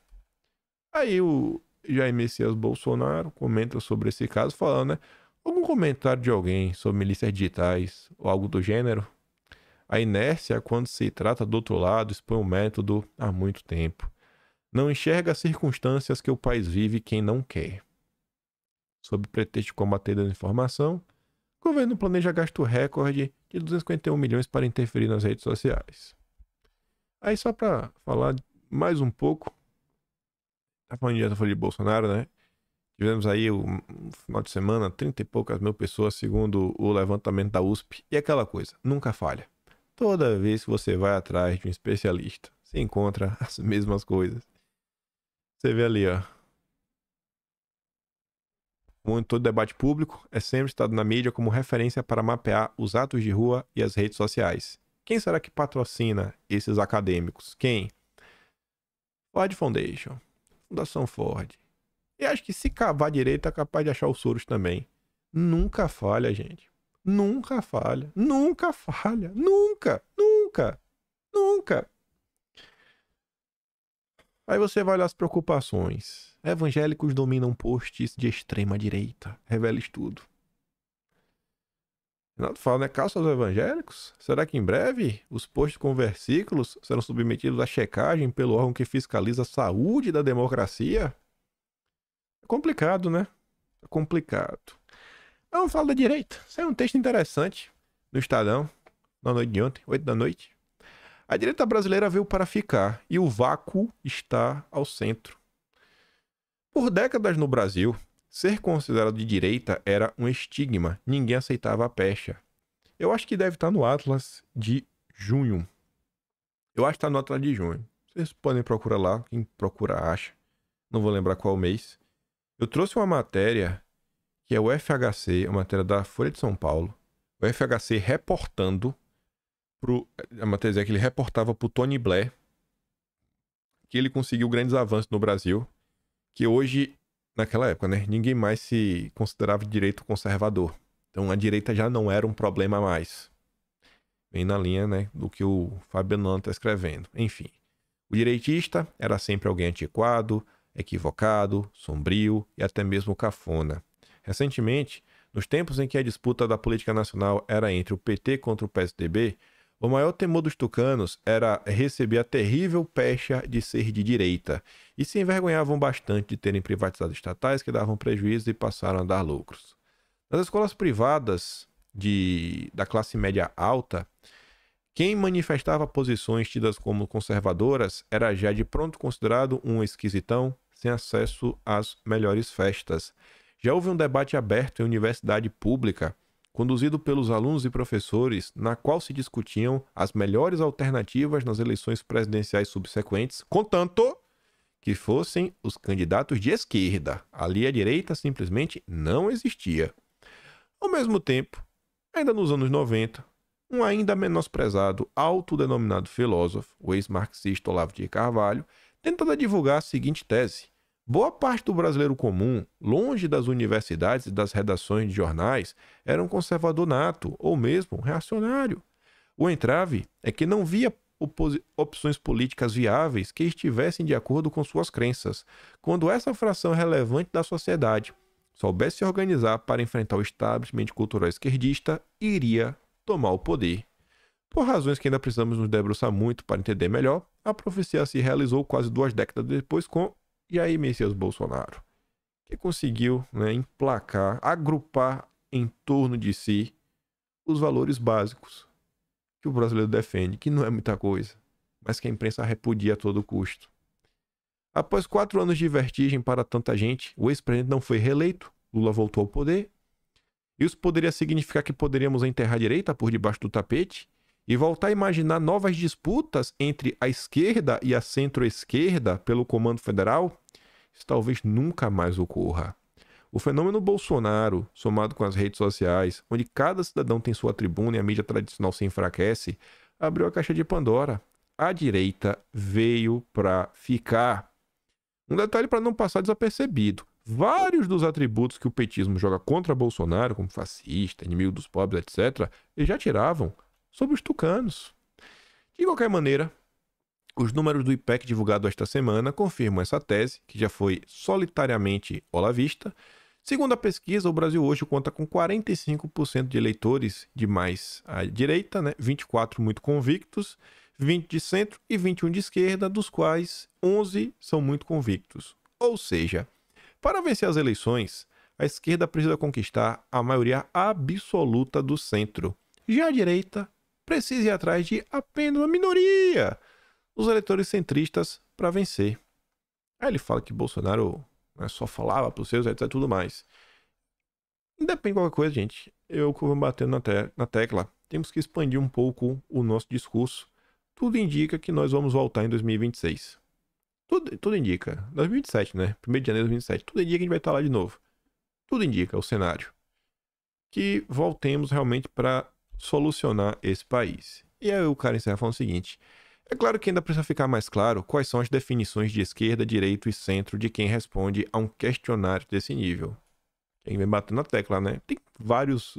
Aí o Jair Messias Bolsonaro comenta sobre esse caso, falando, né? Algum comentário de alguém sobre milícias digitais ou algo do gênero? A inércia, quando se trata do outro lado, expõe o método há muito tempo. Não enxerga as circunstâncias que o país vive quem não quer. Sob pretexto de combater a desinformação, o governo planeja gasto recorde de 251 milhões para interferir nas redes sociais. Aí só pra falar mais um pouco, tá falando de Bolsonaro, né? Tivemos aí um final de semana, 30 e poucas mil pessoas, segundo o levantamento da USP. E aquela coisa, nunca falha. Toda vez que você vai atrás de um especialista, você encontra as mesmas coisas. Você vê ali, ó. Todo debate público é sempre citado na mídia como referência para mapear os atos de rua e as redes sociais. Quem será que patrocina esses acadêmicos? Quem? Ford Foundation, Fundação Ford. E acho que se cavar direito é capaz de achar os Soros também. Nunca falha, gente. Nunca falha. Nunca falha. Nunca. Nunca. Nunca. Aí você vai olhar as preocupações. Evangélicos dominam posts de extrema direita. Revela estudo. Renato fala, né? Calça aos evangélicos? Será que em breve os posts com versículos serão submetidos à checagem pelo órgão que fiscaliza a saúde da democracia? É complicado, né? É complicado. Vamos falar da direita. Saiu um texto interessante no Estadão, na noite de ontem, 8 da noite. A direita brasileira veio para ficar e o vácuo está ao centro. Por décadas no Brasil, ser considerado de direita era um estigma. Ninguém aceitava a pecha. Eu acho que deve estar no Atlas de junho. Eu acho que está no Atlas de junho. Vocês podem procurar lá, quem procura acha. Não vou lembrar qual mês. Eu trouxe uma matéria que é o FHC, a matéria da Folha de São Paulo. O FHC reportando a matéria dizia que ele reportava pro Tony Blair que ele conseguiu grandes avanços no Brasil, que hoje, naquela época, né, ninguém mais se considerava de direito conservador. Então a direita já não era um problema mais. Bem na linha, né, do que o Fabiano está escrevendo. Enfim, o direitista era sempre alguém antiquado, equivocado, sombrio e até mesmo cafona. Recentemente, nos tempos em que a disputa da política nacional era entre o PT contra o PSDB, o maior temor dos tucanos era receber a terrível pecha de ser de direita, e se envergonhavam bastante de terem privatizado estatais que davam prejuízo e passaram a dar lucros. Nas escolas privadas da classe média alta, quem manifestava posições tidas como conservadoras era já de pronto considerado um esquisitão sem acesso às melhores festas. Já houve um debate aberto em universidade pública, conduzido pelos alunos e professores, na qual se discutiam as melhores alternativas nas eleições presidenciais subsequentes, contanto que fossem os candidatos de esquerda. Ali a direita simplesmente não existia. Ao mesmo tempo, ainda nos anos 90, um ainda menosprezado, autodenominado filósofo, o ex-marxista Olavo de Carvalho, tentava divulgar a seguinte tese: boa parte do brasileiro comum, longe das universidades e das redações de jornais, era um conservador nato, ou mesmo um reacionário. O entrave é que não via opções políticas viáveis que estivessem de acordo com suas crenças, quando essa fração relevante da sociedade soubesse se organizar para enfrentar o establishment cultural esquerdista, iria tomar o poder. Por razões que ainda precisamos nos debruçar muito para entender melhor, a profecia se realizou quase 2 décadas depois com Jair Messias Bolsonaro, que conseguiu, né, emplacar, agrupar em torno de si os valores básicos que o brasileiro defende, que não é muita coisa, mas que a imprensa repudia a todo custo. Após 4 anos de vertigem para tanta gente, o ex-presidente não foi reeleito, Lula voltou ao poder. Isso poderia significar que poderíamos enterrar a direita por debaixo do tapete e voltar a imaginar novas disputas entre a esquerda e a centro-esquerda pelo comando federal? Isso talvez nunca mais ocorra. O fenômeno Bolsonaro, somado com as redes sociais, onde cada cidadão tem sua tribuna e a mídia tradicional se enfraquece, abriu a caixa de Pandora. A direita veio para ficar. Um detalhe para não passar desapercebido: vários dos atributos que o petismo joga contra Bolsonaro, como fascista, inimigo dos pobres, etc., eles já tiravam sobre os tucanos. De qualquer maneira, os números do IPEC divulgado esta semana confirmam essa tese, que já foi solitariamente olavista. Segundo a pesquisa, o Brasil hoje conta com 45% de eleitores de mais à direita, né? 24 muito convictos, 20 de centro e 21 de esquerda, dos quais 11 são muito convictos. Ou seja, para vencer as eleições, a esquerda precisa conquistar a maioria absoluta do centro. Já a direita precisa ir atrás de apenas uma minoria os eleitores centristas para vencer. Aí ele fala que Bolsonaro, né, só falava para os seus, etc. tudo mais. Independe de qualquer coisa, gente. Eu vou batendo na tecla. Temos que expandir um pouco o nosso discurso. Tudo indica que nós vamos voltar em 2026. Tudo indica. 2027, né? 1º de janeiro de 2027. Tudo indica que a gente vai estar lá de novo. Tudo indica o cenário. Que voltemos realmente para solucionar esse país. E aí o cara encerra falando o seguinte. É claro que ainda precisa ficar mais claro quais são as definições de esquerda, direita e centro de quem responde a um questionário desse nível. Quem vem batendo na tecla, né? Tem várias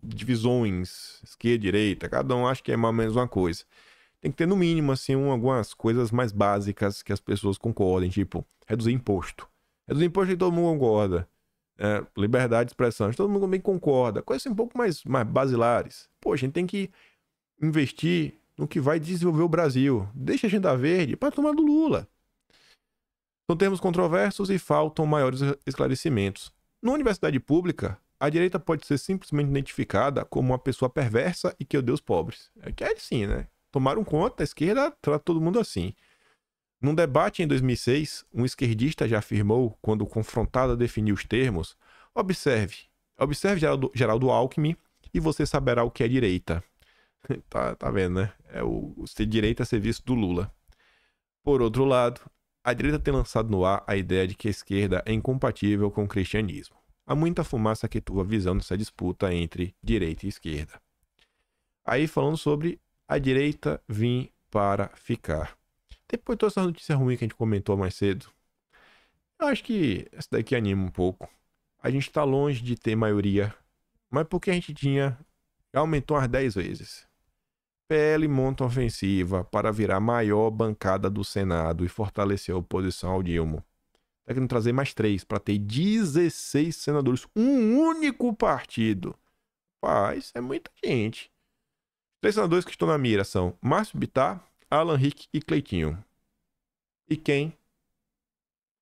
divisões, esquerda, direita, cada um acha que é mais ou menos uma coisa. Tem que ter, no mínimo, assim, algumas coisas mais básicas que as pessoas concordem, tipo, reduzir imposto. Reduzir imposto que todo mundo concorda. Liberdade de expressão, todo mundo também concorda. Coisas assim, um pouco mais basilares. Pô, a gente tem que investir no que vai desenvolver o Brasil. Deixa a agenda verde para tomar do Lula. São termos controversos e faltam maiores esclarecimentos. Na universidade pública, a direita pode ser simplesmente identificada como uma pessoa perversa e que odeia os pobres. É que é assim, né? Tomaram conta, a esquerda trata todo mundo assim. Num debate em 2006, um esquerdista já afirmou, quando confrontado a definir os termos, observe Geraldo Alckmin e você saberá o que é direita. Tá vendo, né? É o ser direita a serviço do Lula. Por outro lado, a direita tem lançado no ar a ideia de que a esquerda é incompatível com o cristianismo. Há muita fumaça que turva a visão dessa disputa entre direita e esquerda. Aí falando sobre a direita vir para ficar. Depois de toda essa notícia ruim que a gente comentou mais cedo, eu acho que essa daqui anima um pouco. A gente tá longe de ter maioria, mas porque a gente aumentou umas 10 vezes. PL monta uma ofensiva para virar a maior bancada do Senado e fortalecer a oposição ao Dilma. Tá querendo trazer mais 3 para ter 16 senadores. Um único partido. Isso é muita gente. Os 3 senadores que estão na mira são Márcio Bittar, Alan Rick e Cleitinho. E quem?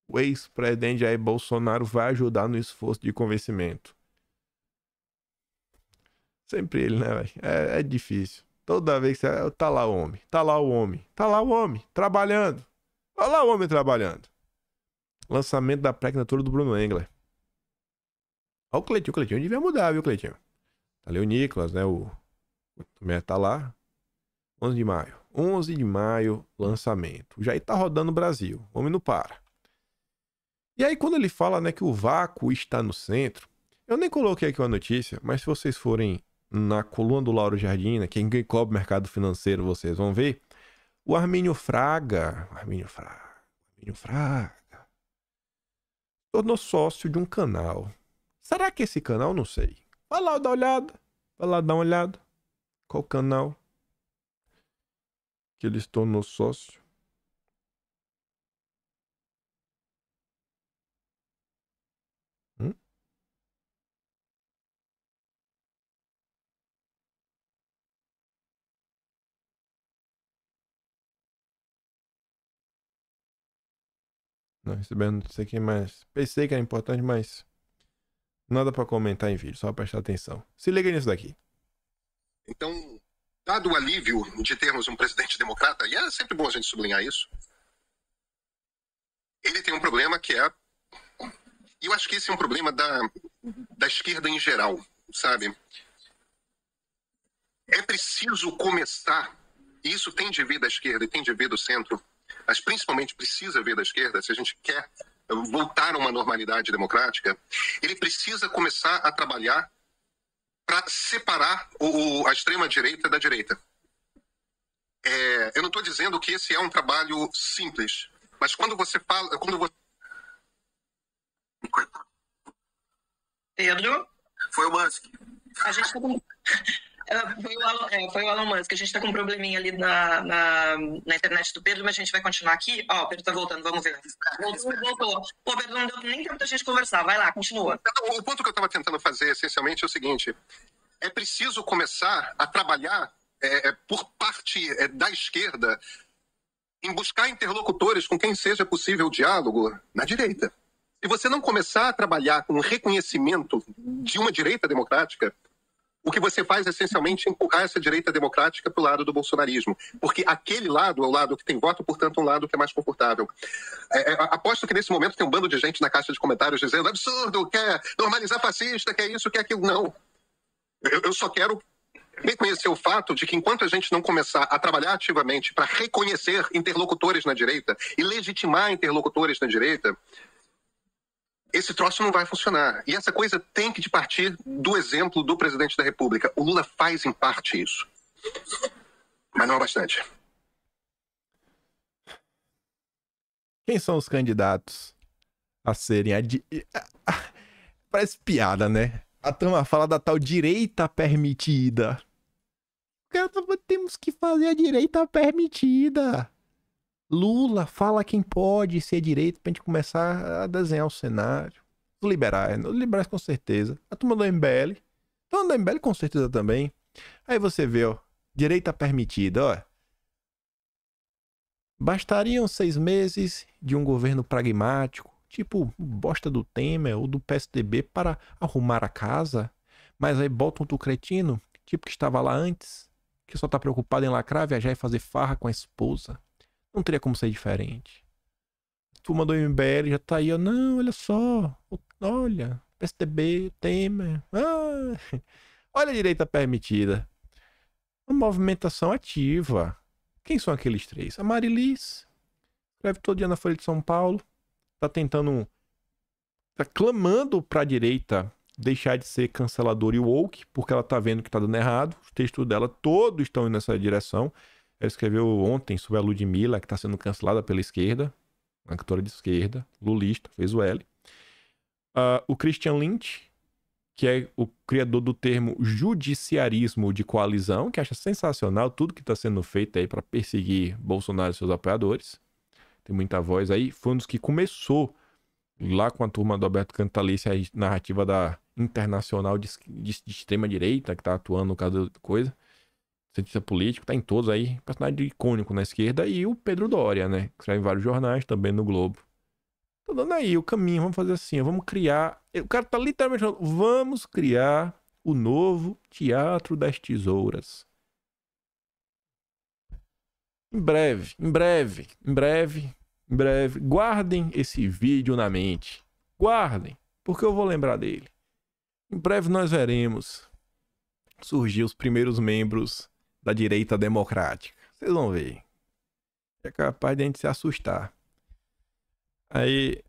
O ex-presidente Jair Bolsonaro vai ajudar no esforço de convencimento. Sempre ele, né, velho? É difícil. Toda vez que você... Tá lá o homem. Tá lá o homem. Tá lá o homem. Trabalhando. Olha lá o homem trabalhando. Lançamento da pré-candidatura do Bruno Engler. Olha o Cleitinho. O Cleitinho devia mudar, viu, Cleitinho? Tá ali o Nicolas, né? O também tá lá. 11 de maio. 11 de maio, lançamento. Já tá rodando no Brasil. O homem não para. E aí, quando ele fala, né, que o vácuo está no centro, eu nem coloquei aqui uma notícia, mas se vocês forem na coluna do Lauro Jardim, né, quem cobre mercado financeiro, vocês vão ver, o Armínio Fraga tornou sócio de um canal. Será que esse canal? Não sei. Vai lá dar uma olhada. Vai lá dar uma olhada. Qual canal que ele se tornou sócio? Não, recebendo não sei quem mais. Pensei que era importante, mas nada pra comentar em vídeo, só prestar atenção. Se liga nisso daqui. Então, dado o alívio de termos um presidente democrata, e é sempre bom a gente sublinhar isso, ele tem um problema que é... E eu acho que esse é um problema da esquerda em geral, sabe? É preciso começar, e isso tem de vir da esquerda e tem de vir do centro, mas principalmente precisa vir da esquerda, se a gente quer voltar a uma normalidade democrática, ele precisa começar a trabalhar para separar a extrema-direita da direita. Eu não estou dizendo que esse é um trabalho simples, mas quando você fala... Pedro? Foi o Musk. A gente tá com... Foi o Elon Musk. A gente tá com um probleminha ali na internet do Pedro, mas a gente vai continuar aqui. Ó, o Pedro tá voltando, vamos ver. Voltou. Pô, Pedro, não deu nem tempo da gente conversar. Vai lá, continua. O ponto que eu estava tentando fazer, essencialmente, é o seguinte. É preciso começar a trabalhar por parte da esquerda em buscar interlocutores com quem seja possível o diálogo na direita. Se você não começar a trabalhar com o reconhecimento de uma direita democrática, o que você faz essencialmente é empurrar essa direita democrática para o lado do bolsonarismo. Porque aquele lado é o lado que tem voto, portanto, um lado que é mais confortável. Aposto que nesse momento tem um bando de gente na caixa de comentários dizendo absurdo, quer normalizar fascista, quer isso, quer aquilo. Não. Eu só quero reconhecer o fato de que enquanto a gente não começar a trabalhar ativamente para reconhecer interlocutores na direita e legitimar interlocutores na direita, esse troço não vai funcionar. E essa coisa tem que partir do exemplo do presidente da República. O Lula faz em parte isso. Mas não é bastante. Quem são os candidatos a serem... Parece piada, né? A turma fala da tal direita permitida. Temos que fazer a direita permitida. Lula fala quem pode ser direita pra gente começar a desenhar o cenário. Os liberais com certeza. A turma do MBL. A turma do MBL com certeza também. Aí você vê, ó, direita permitida, ó. Bastariam 6 meses de um governo pragmático, tipo bosta do Temer ou do PSDB, para arrumar a casa. Mas aí botam um cretino, tipo que estava lá antes, que só tá preocupado em lacrar, viajar e fazer farra com a esposa. Não teria como ser diferente. A turma do MBL já tá aí, ó. Não, olha só. Olha, PSDB, Temer. Olha a direita permitida. Uma movimentação ativa. Quem são aqueles 3? A Marilis, escreve todo dia na Folha de São Paulo. Tá tentando... Tá clamando pra direita deixar de ser canceladora e woke, porque ela tá vendo que tá dando errado. Os textos dela todos estão indo nessa direção. Ela escreveu ontem sobre a Ludmilla, que está sendo cancelada pela esquerda. Uma cantora de esquerda, lulista, fez o L. O Christian Lynch, que é o criador do termo judiciarismo de coalizão, que acha sensacional tudo que está sendo feito aí para perseguir Bolsonaro e seus apoiadores. Tem muita voz aí. Foi um dos que começou lá com a turma do Alberto Cantalice, a narrativa da internacional de extrema-direita, que está atuando no caso da coisa. Cientista político, tá em todos aí, personagem icônico na esquerda, e o Pedro Doria, né, que escreve em vários jornais, também no Globo. Tô dando aí o caminho, vamos fazer assim, vamos criar, o cara tá literalmente falando, vamos criar o novo Teatro das Tesouras. Em breve, guardem esse vídeo na mente, guardem, porque eu vou lembrar dele. Em breve nós veremos surgir os primeiros membros da direita democrática. Vocês vão ver. É capaz de a gente se assustar. Aí,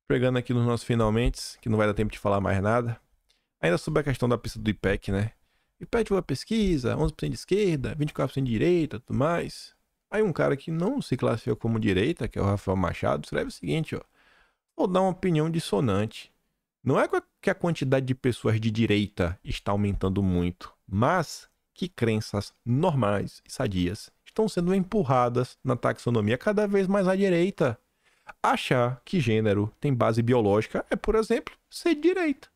pegando aqui nos nossos finalmente, que não vai dar tempo de falar mais nada. Ainda sobre a questão da pista do IPEC, né? O IPEC foi uma pesquisa, 11% de esquerda, 24% de direita, tudo mais. Aí um cara que não se classifica como direita, que é o Rafael Machado, escreve o seguinte, ó. Vou dar uma opinião dissonante. Não é que a quantidade de pessoas de direita está aumentando muito, mas que crenças normais e sadias estão sendo empurradas na taxonomia cada vez mais à direita. Achar que gênero tem base biológica é, por exemplo, ser de direita.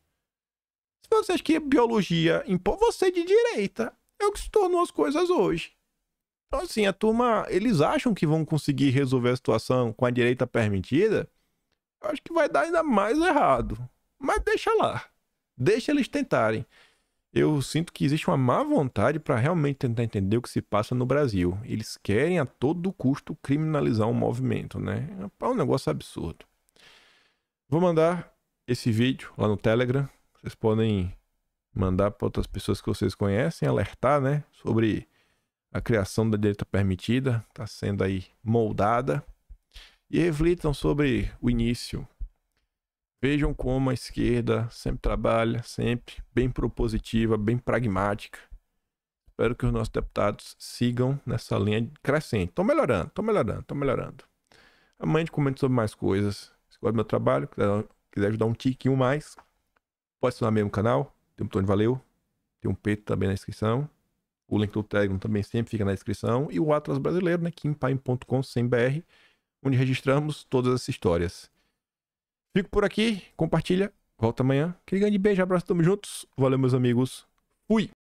Se você acha que a biologia impõe você de direita, é o que se tornou as coisas hoje. Então, assim, a turma, eles acham que vão conseguir resolver a situação com a direita permitida. Eu acho que vai dar ainda mais errado. Mas deixa lá. Deixa eles tentarem. Eu sinto que existe uma má vontade para realmente tentar entender o que se passa no Brasil. Eles querem a todo custo criminalizar um movimento, né? É um negócio absurdo. Vou mandar esse vídeo lá no Telegram. Vocês podem mandar para outras pessoas que vocês conhecem, alertar, né? Sobre a criação da direita permitida. Está sendo aí moldada. E reflitam sobre o início. Vejam como a esquerda sempre trabalha, sempre bem propositiva, bem pragmática. Espero que os nossos deputados sigam nessa linha crescente. Estão melhorando. Amanhã a gente comenta sobre mais coisas. Se gosta do meu trabalho, quiser ajudar um tiquinho mais, pode assinar mesmo canal. Tem um botão de valeu. Tem um peito também na descrição. O link do Telegram também sempre fica na descrição. E o Atlas Brasileiro, né? kimpaim.com.br, onde registramos todas essas histórias. Fico por aqui, compartilha, volta amanhã. Aquele grande beijo, abraço, tamo juntos. Valeu, meus amigos. Fui!